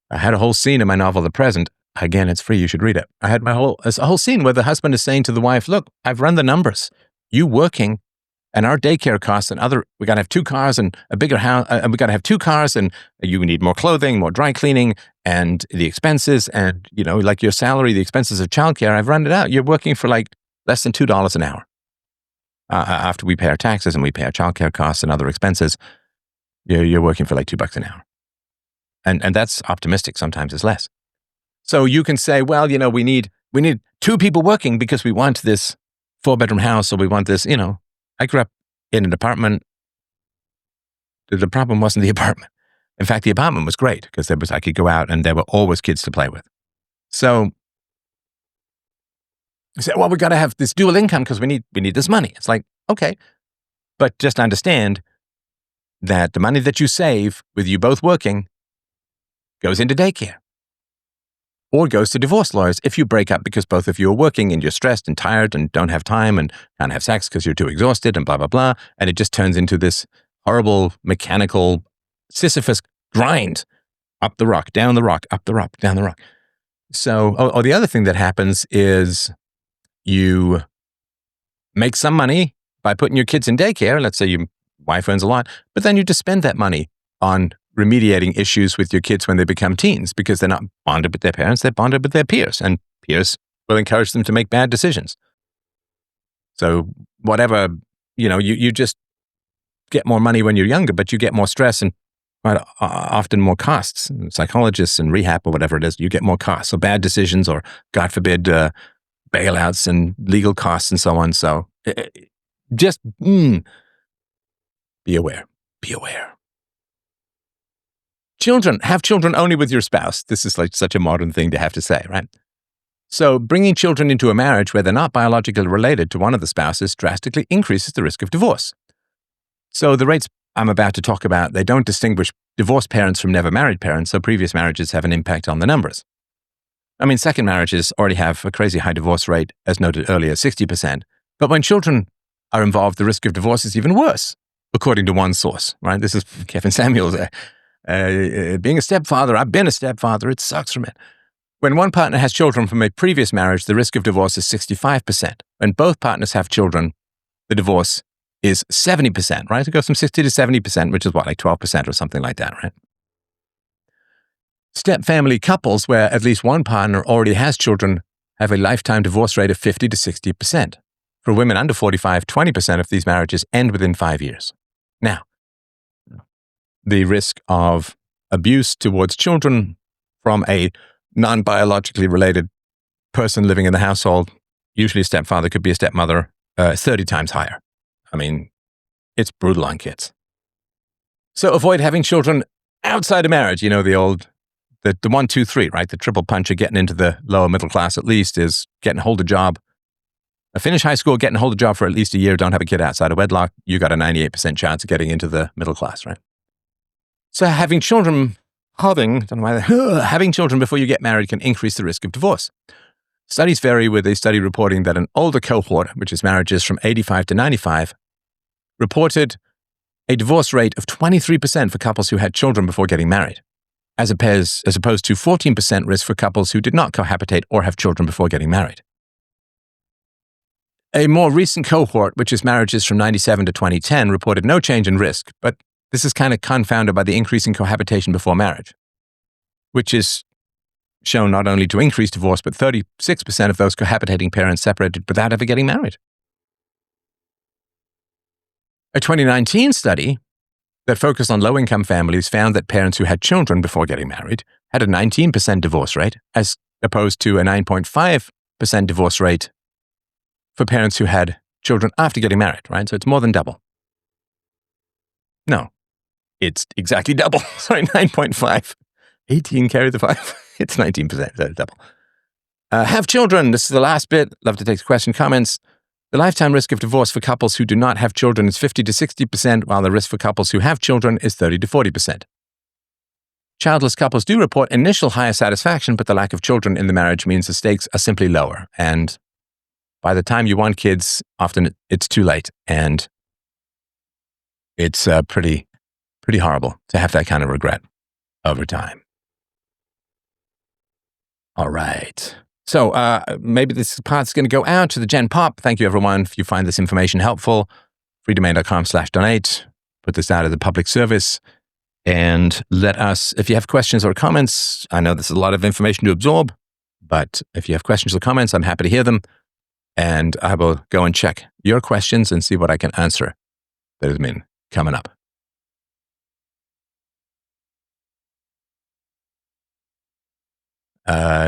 I had a whole scene in my novel, The Present. Again, it's free. You should read it. I had a whole scene where the husband is saying to the wife, look, I've run the numbers. You working and our daycare costs and we got to have 2 cars and a bigger house. And we got to have 2 cars and you need more clothing, more dry cleaning and the expenses and, like your salary, the expenses of childcare. I've run it out. You're working for like less than $2 an hour. After we pay our taxes and we pay our childcare costs and other expenses, you're working for like $2 an hour. And that's optimistic. Sometimes it's less. So you can say, well, we need 2 people working because we want this 4-bedroom house or we want this, I grew up in an apartment. The problem wasn't the apartment. In fact, the apartment was great because I could go out and there were always kids to play with. So you say, well, we got to have this dual income because we need this money. It's like, okay, but just understand that the money that you save with you both working goes into daycare or goes to divorce lawyers if you break up because both of you are working and you're stressed and tired and don't have time and can't have sex because you're too exhausted and blah, blah, blah. And it just turns into this horrible mechanical Sisyphus grind up the rock, down the rock, up the rock, down the rock. So, or the other thing that happens is you make some money by putting your kids in daycare. Let's say your wife earns a lot, but then you just spend that money on remediating issues with your kids when they become teens because they're not bonded with their parents, they're bonded with their peers, and peers will encourage them to make bad decisions. So whatever, you just get more money when you're younger, but you get more stress and quite often more costs. Psychologists and rehab or whatever it is, you get more costs. So bad decisions or, God forbid, bailouts and legal costs and so on. So just be aware. Be aware. Have children only with your spouse. This is like such a modern thing to have to say, right? So bringing children into a marriage where they're not biologically related to one of the spouses drastically increases the risk of divorce. So the rates I'm about to talk about, they don't distinguish divorced parents from never married parents, so previous marriages have an impact on the numbers. I mean, second marriages already have a crazy high divorce rate, as noted earlier, 60%. But when children are involved, the risk of divorce is even worse, according to one source, right? This is Kevin Samuels. Being a stepfather, I've been a stepfather, it sucks from it. When one partner has children from a previous marriage, the risk of divorce is 65%. When both partners have children, the divorce is 70%, right? It goes from 60 to 70%, which is like 12% or something like that, right? Step-family couples where at least one partner already has children have a lifetime divorce rate of 50 to 60%. For women under 45, 20% of these marriages end within 5 years. Now, the risk of abuse towards children from a non-biologically related person living in the household, usually a stepfather, could be a stepmother, 30 times higher. I mean, it's brutal on kids. So avoid having children outside of marriage. The 1, 2, 3, right? The triple punch of getting into the lower middle class at least is getting hold of a job. Finish high school, getting hold of a job for at least a year, don't have a kid outside of wedlock. You got a 98% chance of getting into the middle class, right? So having children before you get married can increase the risk of divorce. Studies vary, with a study reporting that an older cohort, which is marriages from 85 to 95, reported a divorce rate of 23% for couples who had children before getting married, as opposed to 14% risk for couples who did not cohabitate or have children before getting married. A more recent cohort, which is marriages from 97 to 2010, reported no change in risk, but this is kind of confounded by the increase in cohabitation before marriage, which is shown not only to increase divorce, but 36% of those cohabitating parents separated without ever getting married. A 2019 study that focused on low-income families found that parents who had children before getting married had a 19% divorce rate, as opposed to a 9.5% divorce rate for parents who had children after getting married, right? So it's more than double. No, it's exactly double. Sorry, 9.5. 18 carry the 5. It's 19%, so double. Have children. This is the last bit. Love to take question, comments. The lifetime risk of divorce for couples who do not have children is 50 to 60%, while the risk for couples who have children is 30 to 40%. Childless couples do report initial higher satisfaction, but the lack of children in the marriage means the stakes are simply lower. And by the time you want kids, often it's too late. And it's pretty horrible to have that kind of regret over time. All right. So maybe this part's going to go out to the Gen Pop. Thank you, everyone. If you find this information helpful, freedomain.com/donate. Put this out as a public service. And let us, if you have questions or comments, I know this is a lot of information to absorb, but if you have questions or comments, I'm happy to hear them. And I will go and check your questions and see what I can answer that has been coming up.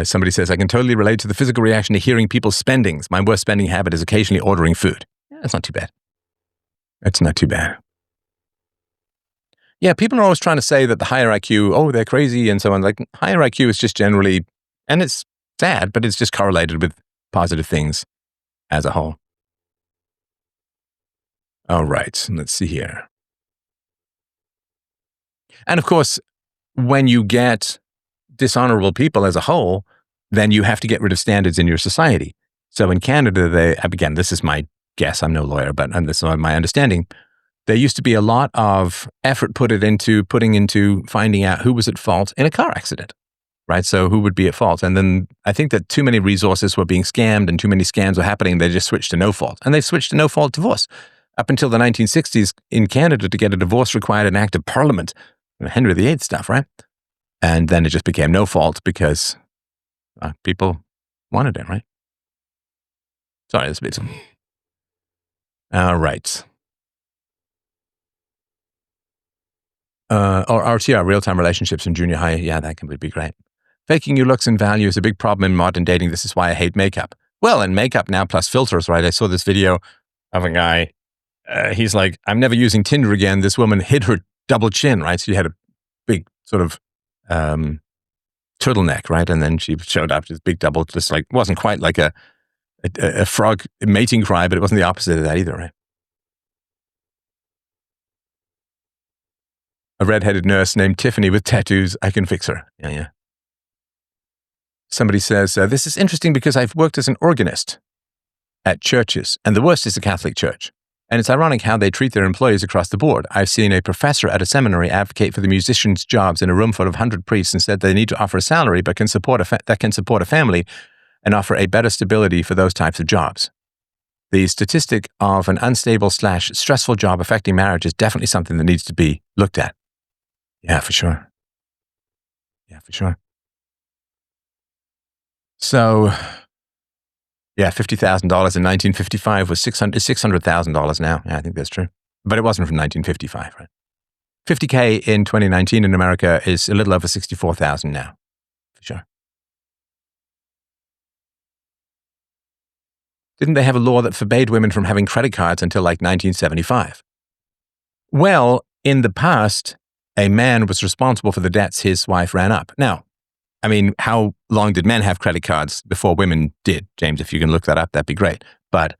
Somebody says, I can totally relate to the physical reaction to hearing people's spendings. My worst spending habit is occasionally ordering food. Yeah, that's not too bad. That's not too bad. Yeah, people are always trying to say that the higher IQ, oh, they're crazy and so on. Like, higher IQ is just generally, and it's sad, but it's just correlated with positive things as a whole. All right, let's see here. And of course, when you get dishonorable people as a whole, then you have to get rid of standards in your society. So in Canada, again, this is my guess, I'm no lawyer, but this is my understanding, there used to be a lot of effort putting into finding out who was at fault in a car accident, right? So who would be at fault? And then I think that too many resources were being scammed and too many scams were happening. They just switched to no fault. And they've switched to no fault divorce. Up until the 1960s in Canada, to get a divorce required an act of parliament, Henry VIII stuff, right? And then it just became no fault because people wanted it, right? Sorry, this bit. All right. Or RTR, real-time relationships in junior high. Yeah, that can be great. Faking your looks and value is a big problem in modern dating. This is why I hate makeup. Well, and makeup now plus filters, right? I saw this video of a guy. He's like, I'm never using Tinder again. This woman hid her double chin, right? So she had a big sort of turtleneck, right? And then she showed up this big double, just like, wasn't quite like a frog mating cry, but it wasn't the opposite of that either, right? A redheaded nurse named Tiffany with tattoos. I can fix her. Yeah. Somebody says, this is interesting because I've worked as an organist at churches, and the worst is the Catholic Church. And it's ironic how they treat their employees across the board. I've seen a professor at a seminary advocate for the musicians' jobs in a room full of 100 priests and said they need to offer a salary but can support a family and offer a better stability for those types of jobs. The statistic of an unstable/stressful job affecting marriage is definitely something that needs to be looked at. Yeah, for sure. So, yeah, $50,000 in 1955 was $600,000 now. Yeah, I think that's true. But it wasn't from 1955, right? $50K in 2019 in America is a little over $64,000 now, for sure. Didn't they have a law that forbade women from having credit cards until like 1975? Well, in the past, a man was responsible for the debts his wife ran up. Now, I mean, how long did men have credit cards before women did? James, if you can look that up, that'd be great. But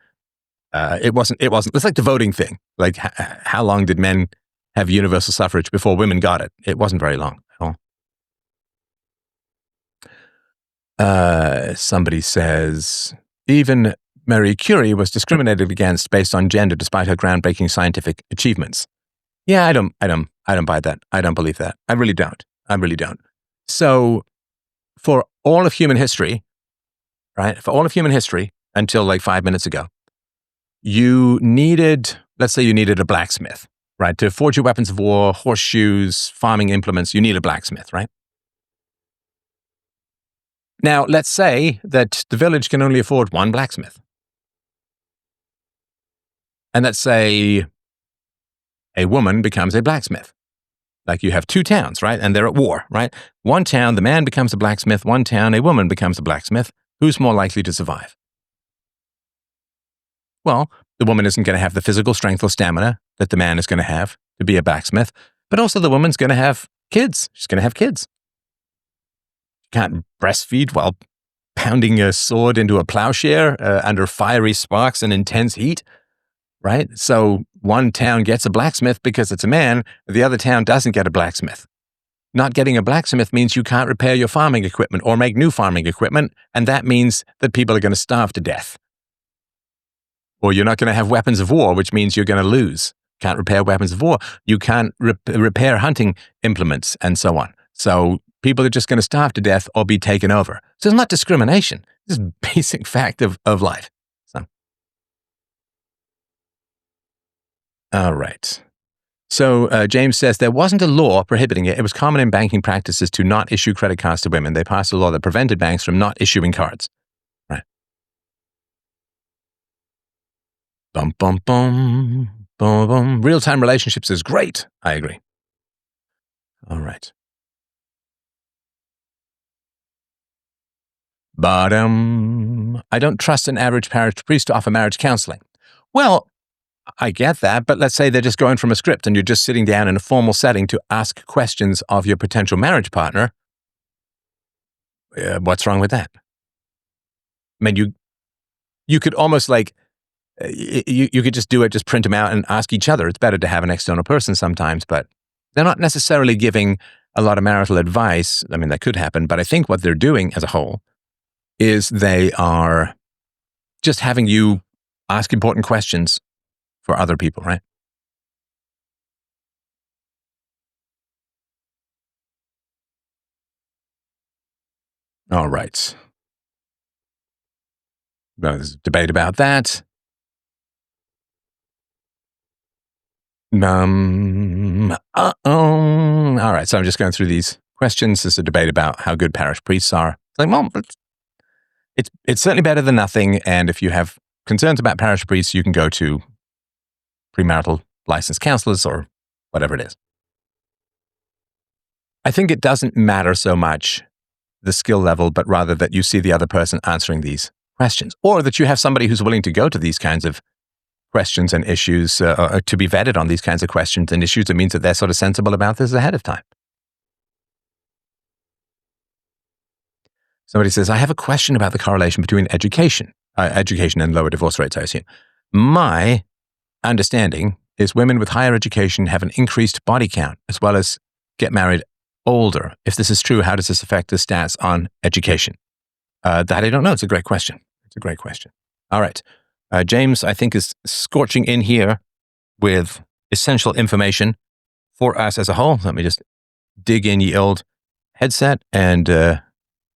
it wasn't, it's like the voting thing. Like, how long did men have universal suffrage before women got it? It wasn't very long at all. Somebody says, even Marie Curie was discriminated against based on gender despite her groundbreaking scientific achievements. Yeah, I don't buy that. I don't believe that. I really don't. So for all of human history, right? For all of human history until like 5 minutes ago, let's say you needed a blacksmith, right? To forge your weapons of war, horseshoes, farming implements, you need a blacksmith, right? Now, let's say that the village can only afford one blacksmith. And let's say a woman becomes a blacksmith. Like you have two towns, right? And they're at war, right? One town, the man becomes a blacksmith. One town, a woman becomes a blacksmith. Who's more likely to survive? Well, the woman isn't going to have the physical strength or stamina that the man is going to have to be a blacksmith, but also the woman's going to have kids. She's going to have kids. You can't breastfeed while pounding a sword into a plowshare under fiery sparks and intense heat, right? So one town gets a blacksmith because it's a man, the other town doesn't get a blacksmith. Not getting a blacksmith means you can't repair your farming equipment or make new farming equipment, and that means that people are going to starve to death. Or you're not going to have weapons of war, which means you're going to lose. Can't repair weapons of war. You can't repair hunting implements and so on. So people are just going to starve to death or be taken over. So it's not discrimination. It's a basic fact of life. So, all right. So James says there wasn't a law prohibiting it. It was common in banking practices to not issue credit cards to women. They passed a law that prevented banks from not issuing cards. Right. Bum, bum, bum, bum, bum. Real-time relationships is great. I agree. All right. But I don't trust an average parish priest to offer marriage counseling. Well, I get that, but let's say they're just going from a script and you're just sitting down in a formal setting to ask questions of your potential marriage partner. What's wrong with that? I mean, you could almost like, you could just do it, just print them out and ask each other. It's better to have an external person sometimes, but they're not necessarily giving a lot of marital advice. I mean, that could happen, but I think what they're doing as a whole is they are just having you ask important questions for other people, right? All right. Well, there's a debate about that. All right, so I'm just going through these questions. There's a debate about how good parish priests are. It's like, well, it's certainly better than nothing. And if you have concerns about parish priests, you can go to premarital licensed counselors or whatever it is. I think it doesn't matter so much the skill level, but rather that you see the other person answering these questions, or that you have somebody who's willing to go to these kinds of questions and issues to be vetted on these kinds of questions and issues. It means that they're sort of sensible about this ahead of time. Somebody says, I have a question about the correlation between education and lower divorce rates, I assume. My understanding is women with higher education have an increased body count as well as get married older. If this is true, how does this affect the stats on education? That I don't know. It's a great question. All right. James, I think, is scorching in here with essential information for us as a whole. Let me just dig in ye old headset. And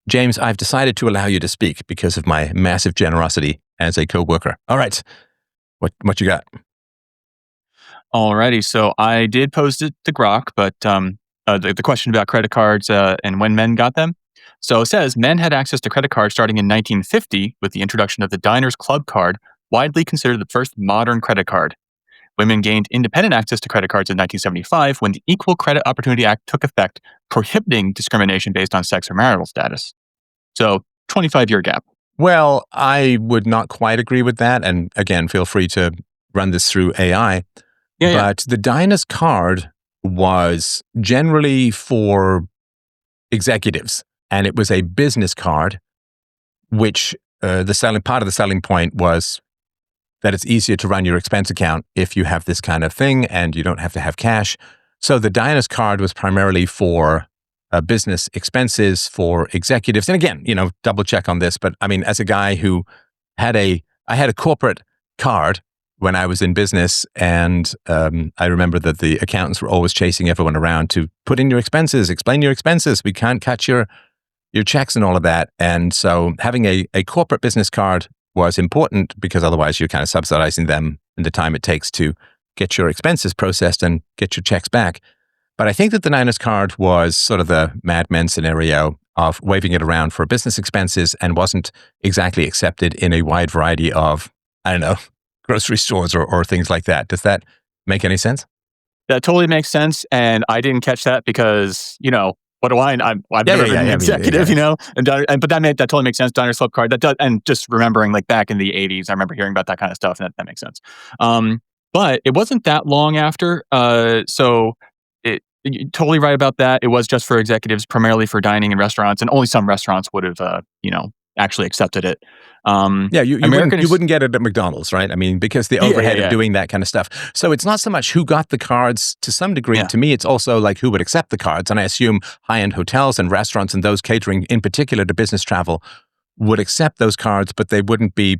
James, I've decided to allow you to speak because of my massive generosity as a co-worker. All right. What you got? Alrighty. So I did post it to Grok, but the question about credit cards and when men got them. So it says men had access to credit cards starting in 1950 with the introduction of the Diners Club card, widely considered the first modern credit card. Women gained independent access to credit cards in 1975 when the Equal Credit Opportunity Act took effect, prohibiting discrimination based on sex or marital status. So 25-year gap. Well, I would not quite agree with that. And again, feel free to run this through AI. But the Diners card was generally for executives, and it was a business card, which part of the selling point was that it's easier to run your expense account if you have this kind of thing and you don't have to have cash. So the Diners card was primarily for business expenses for executives. And again, double check on this, but I mean, as a guy who I had a corporate card when I was in business, and I remember that the accountants were always chasing everyone around to put in your expenses, explain your expenses. We can't cut your checks and all of that. And so having a corporate business card was important because otherwise you're kind of subsidizing them in the time it takes to get your expenses processed and get your checks back. But I think that the Diners card was sort of the Mad Men scenario of waving it around for business expenses and wasn't exactly accepted in a wide variety of, I don't know, grocery stores or things like that. Does that make any sense? That totally makes sense, and I didn't catch that because, what do I? I've Yeah, never yeah, been yeah. an I mean, executive, exactly. but that totally makes sense. Diner's Club card, that does, and just remembering like back in the '80s, I remember hearing about that kind of stuff, and that makes sense. But it wasn't that long after, so you're totally right about that. It was just for executives, primarily for dining in restaurants, and only some restaurants would have, actually accepted it. Yeah, you wouldn't American, you wouldn't get it at McDonald's, right? I mean, because the yeah, yeah, overhead of yeah, doing that kind of stuff. So it's not so much who got the cards to some degree. yeah. To me, it's also like who would accept the cards. And I assume high-end hotels and restaurants and those catering in particular to business travel would accept those cards, but they wouldn't be.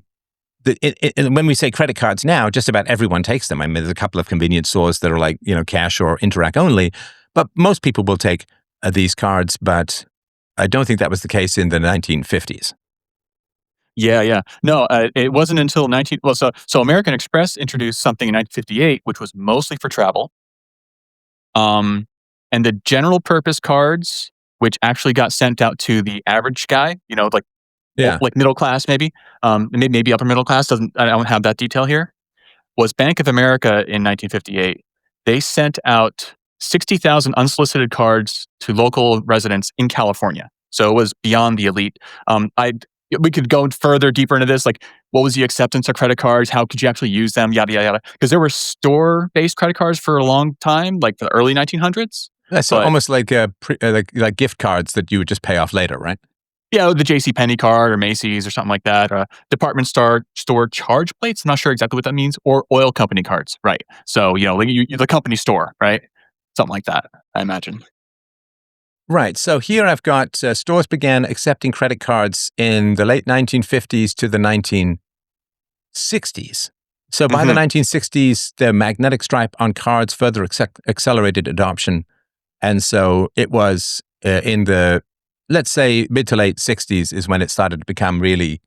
When we say credit cards now, just about everyone takes them. I mean, there's a couple of convenience stores that are like, cash or Interac only, but most people will take these cards. But I don't think that was the case in the 1950s. Yeah, yeah. No, it wasn't until 19 well, so American Express introduced something in 1958, which was mostly for travel. Um, and the general purpose cards, which actually got sent out to the average guy, Yeah. like middle class maybe, maybe upper middle class, I don't have that detail here, was Bank of America in 1958. They sent out 60,000 unsolicited cards to local residents in California. So it was beyond the elite. We could go further deeper into this, like what was the acceptance of credit cards? How could you actually use them? Yada yada yada. Because there were store-based credit cards for a long time, like the early 1900s. Yeah, so But almost like like gift cards that you would just pay off later, right? yeah, the J.C. Penney card or Macy's or something like that. Department store charge plates. I'm not sure exactly what that means. Or oil company cards, right? So like the company store, right? Something like that, I imagine. Right. So here I've got stores began accepting credit cards in the late 1950s to the 1960s. So by the Hmm. 1960s, the magnetic stripe on cards further accelerated adoption. And so it was in the, let's say, mid to late 60s is when it started to become really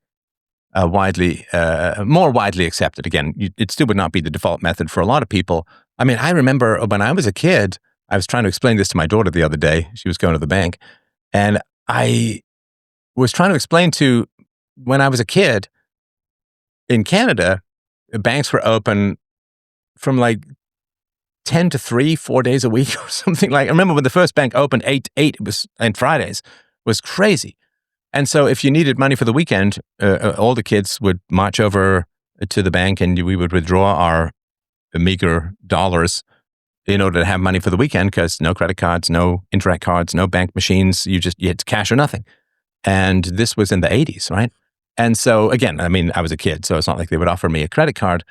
more widely accepted. Again, it still would not be the default method for a lot of people. I mean, I remember when I was a kid, I was trying to explain this to my daughter the other day. She was going to the bank. And I was trying to explain to when I was a kid in Canada, banks were open from like 10 to 3, 4 days a week or something like. I remember when the first bank opened 8 to 8, it was, and Fridays was crazy. And so if you needed money for the weekend, all the kids would march over to the bank and we would withdraw our meager dollars in order to have money for the weekend because no credit cards, no Interac cards, no bank machines. You had cash or nothing. And this was in the 80s, right? And so again, I mean, I was a kid, so it's not like they would offer me a credit card.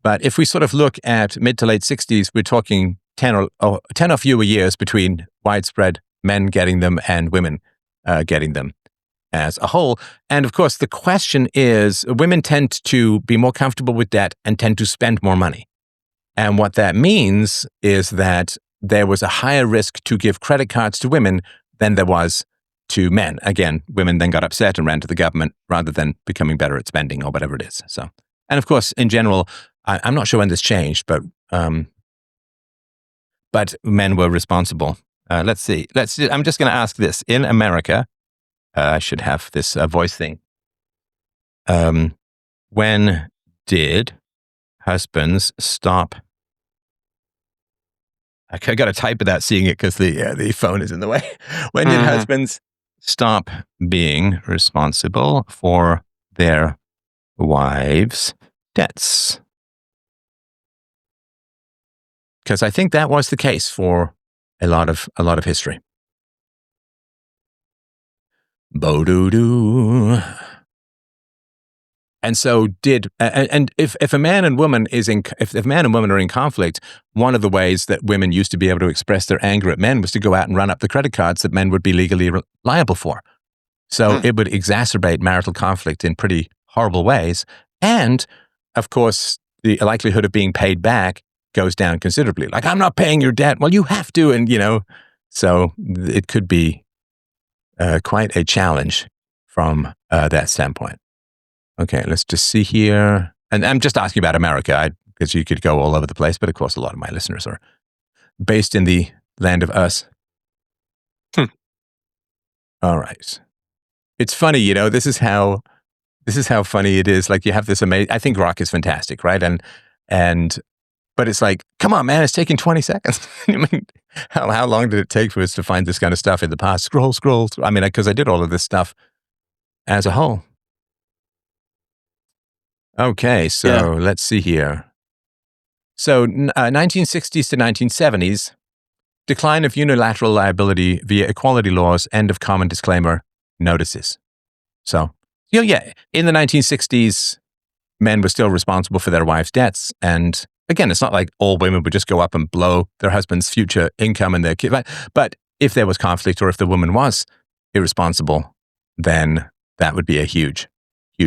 But if we sort of look at mid to late 60s, we're talking 10 or fewer years between widespread men getting them and women getting them as a whole. And of course, the question is, women tend to be more comfortable with debt and tend to spend more money. And what that means is that there was a higher risk to give credit cards to women than there was to men. Again, women then got upset and ran to the government rather than becoming better at spending or whatever it is. So, and of course, in general, I'm not sure when this changed, but men were responsible. Let's see. I'm just going to ask this. In America, I should have this voice thing. When did husbands stop? I got to type without seeing it because the phone is in the way. When did Hmm. husbands stop being responsible for their wives' debts? Because I think that was the case for a lot of history. Bo-doo-doo. And so if a man and woman if a man and woman are in conflict, one of the ways that women used to be able to express their anger at men was to go out and run up the credit cards that men would be legally liable for. So it would exacerbate marital conflict in pretty horrible ways. And of course, the likelihood of being paid back goes down considerably. Like, I'm not paying your debt. Well, you have to. And, so it could be quite a challenge from that standpoint. Okay, let's just see here. And I'm just asking about America because you could go all over the place. But of course, a lot of my listeners are based in the land of us. All right. It's funny, this is how funny it is. Like you have this amazing, I think rock is fantastic, right? But But it's like, come on, man, it's taking 20 seconds. I mean, how long did it take for us to find this kind of stuff in the past? Scroll. I mean, because I did all of this stuff as a whole. Okay, so let's see here. So 1960s to 1970s, decline of unilateral liability via equality laws, end of common disclaimer notices. So, in the 1960s, men were still responsible for their wives' debts. And again, it's not like all women would just go up and blow their husband's future income and their kid. But if there was conflict or if the woman was irresponsible, then that would be a huge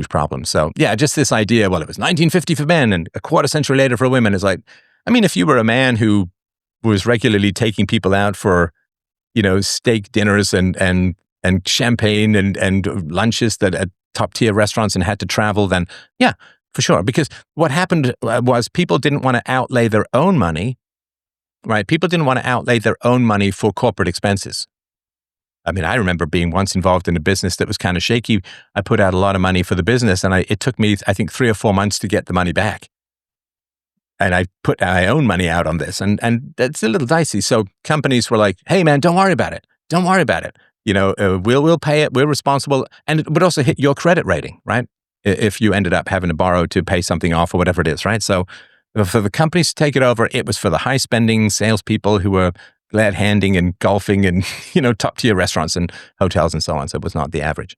problem. So just this idea, well, it was 1950 for men and a quarter century later for women is like, I mean, if you were a man who was regularly taking people out for, steak dinners and champagne and lunches that at top tier restaurants and had to travel, then for sure. Because what happened was people didn't want to outlay their own money, right? People didn't want to outlay their own money for corporate expenses. I mean, I remember being once involved in a business that was kind of shaky. I put out a lot of money for the business and it took me, I think, 3 or 4 months to get the money back. And I put my own money out on this and that's a little dicey. So companies were like, hey man, don't worry about it. Don't worry about it. We'll pay it. We're responsible. And it would also hit your credit rating, right? If you ended up having to borrow to pay something off or whatever it is, right? So for the companies to take it over, it was for the high spending salespeople who were glad handing and golfing and, top tier restaurants and hotels and so on. So it was not the average.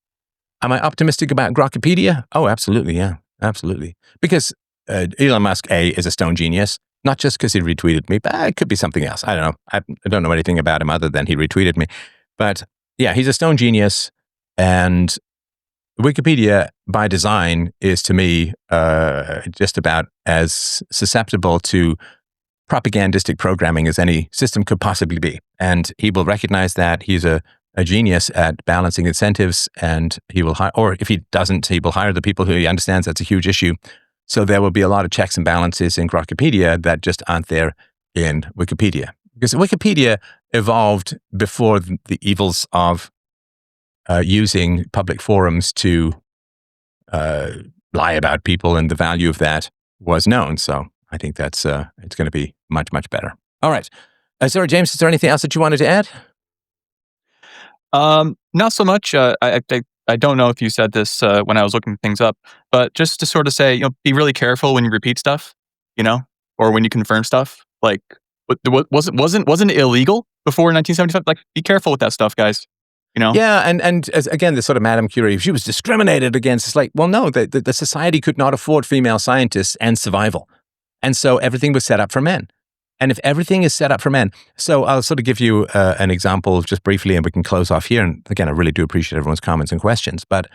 Am I optimistic about Grokpedia? Oh, absolutely. Yeah, absolutely. Because Elon Musk, is a stone genius, not just because he retweeted me, but it could be something else. I don't know. I don't know anything about him other than he retweeted me. But he's a stone genius. And Wikipedia, by design, is to me just about as susceptible to propagandistic programming as any system could possibly be. And he will recognize that he's a genius at balancing incentives, and he will hire, or if he doesn't, he will hire the people who he understands that's a huge issue. So there will be a lot of checks and balances in Grokpedia that just aren't there in Wikipedia. Because Wikipedia evolved before the evils of using public forums to lie about people, and the value of that was known. So I think that's it's going to be much, much better. All right. Sorry, James, is there anything else that you wanted to add? Not so much. I don't know if you said this when I was looking things up, but just to sort of say, be really careful when you repeat stuff, or when you confirm stuff. Like, wasn't it illegal before 1975? Like, be careful with that stuff, guys. Yeah, and as, again, this sort of Madame Curie, she was discriminated against. It's like, well, no, the society could not afford female scientists and survival. And so everything was set up for men. And if everything is set up for men, so I'll sort of give you an example just briefly and we can close off here. And again, I really do appreciate everyone's comments and questions, but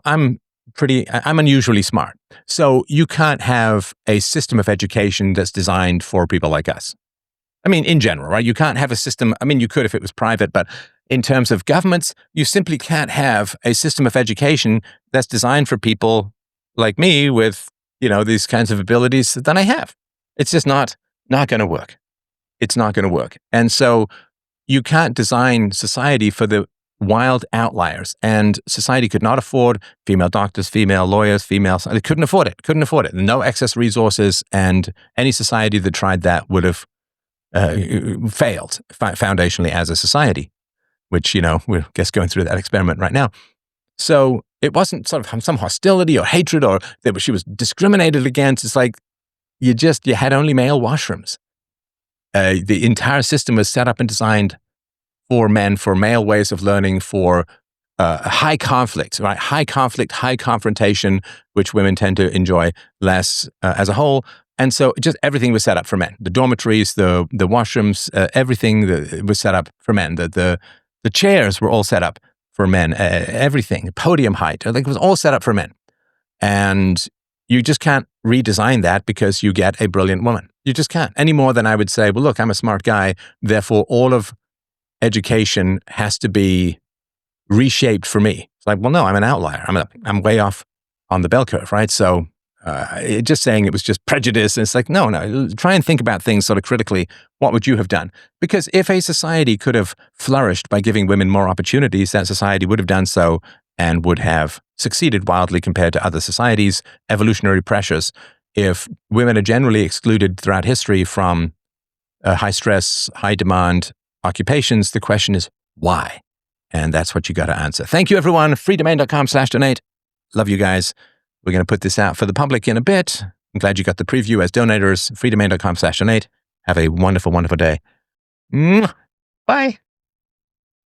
I'm unusually smart. So you can't have a system of education that's designed for people like us. I mean, in general, right? You can't have a system. I mean, you could if it was private, but in terms of governments, you simply can't have a system of education that's designed for people like me with, these kinds of abilities that I have. It's just not going to work. It's not going to work. And so you can't design society for the wild outliers. And society could not afford female doctors, female lawyers, they couldn't afford it. No excess resources. And any society that tried that would have failed foundationally as a society, which, we're just going through that experiment right now. So it wasn't sort of some hostility or hatred or that she was discriminated against. It's like you had only male washrooms. The entire system was set up and designed for men, for male ways of learning, for high conflict, right? High conflict, high confrontation, which women tend to enjoy less as a whole. And so just everything was set up for men. The dormitories, the washrooms, everything was set up for men. The chairs were all set up for men. Everything, podium height, it was all set up for men. And you just can't redesign that because you get a brilliant woman. You just can't. Any more than I would say, well, look, I'm a smart guy, therefore all of education has to be reshaped for me. It's like, well, no, I'm an outlier. I'm way off on the bell curve, right? So just saying it was just prejudice, and it's like, no, try and think about things sort of critically. What would you have done? Because if a society could have flourished by giving women more opportunities, that society would have done so and would have succeeded wildly compared to other societies. Evolutionary pressures if women are generally excluded throughout history from high stress, high demand occupations, the question is why? And that's what you got to answer. Thank you, everyone. freedomain.com/donate. Love you guys. We're going to put this out for the public in a bit. I'm glad you got the preview as donators. freedomain.com/donate. Have a wonderful, wonderful day. Bye.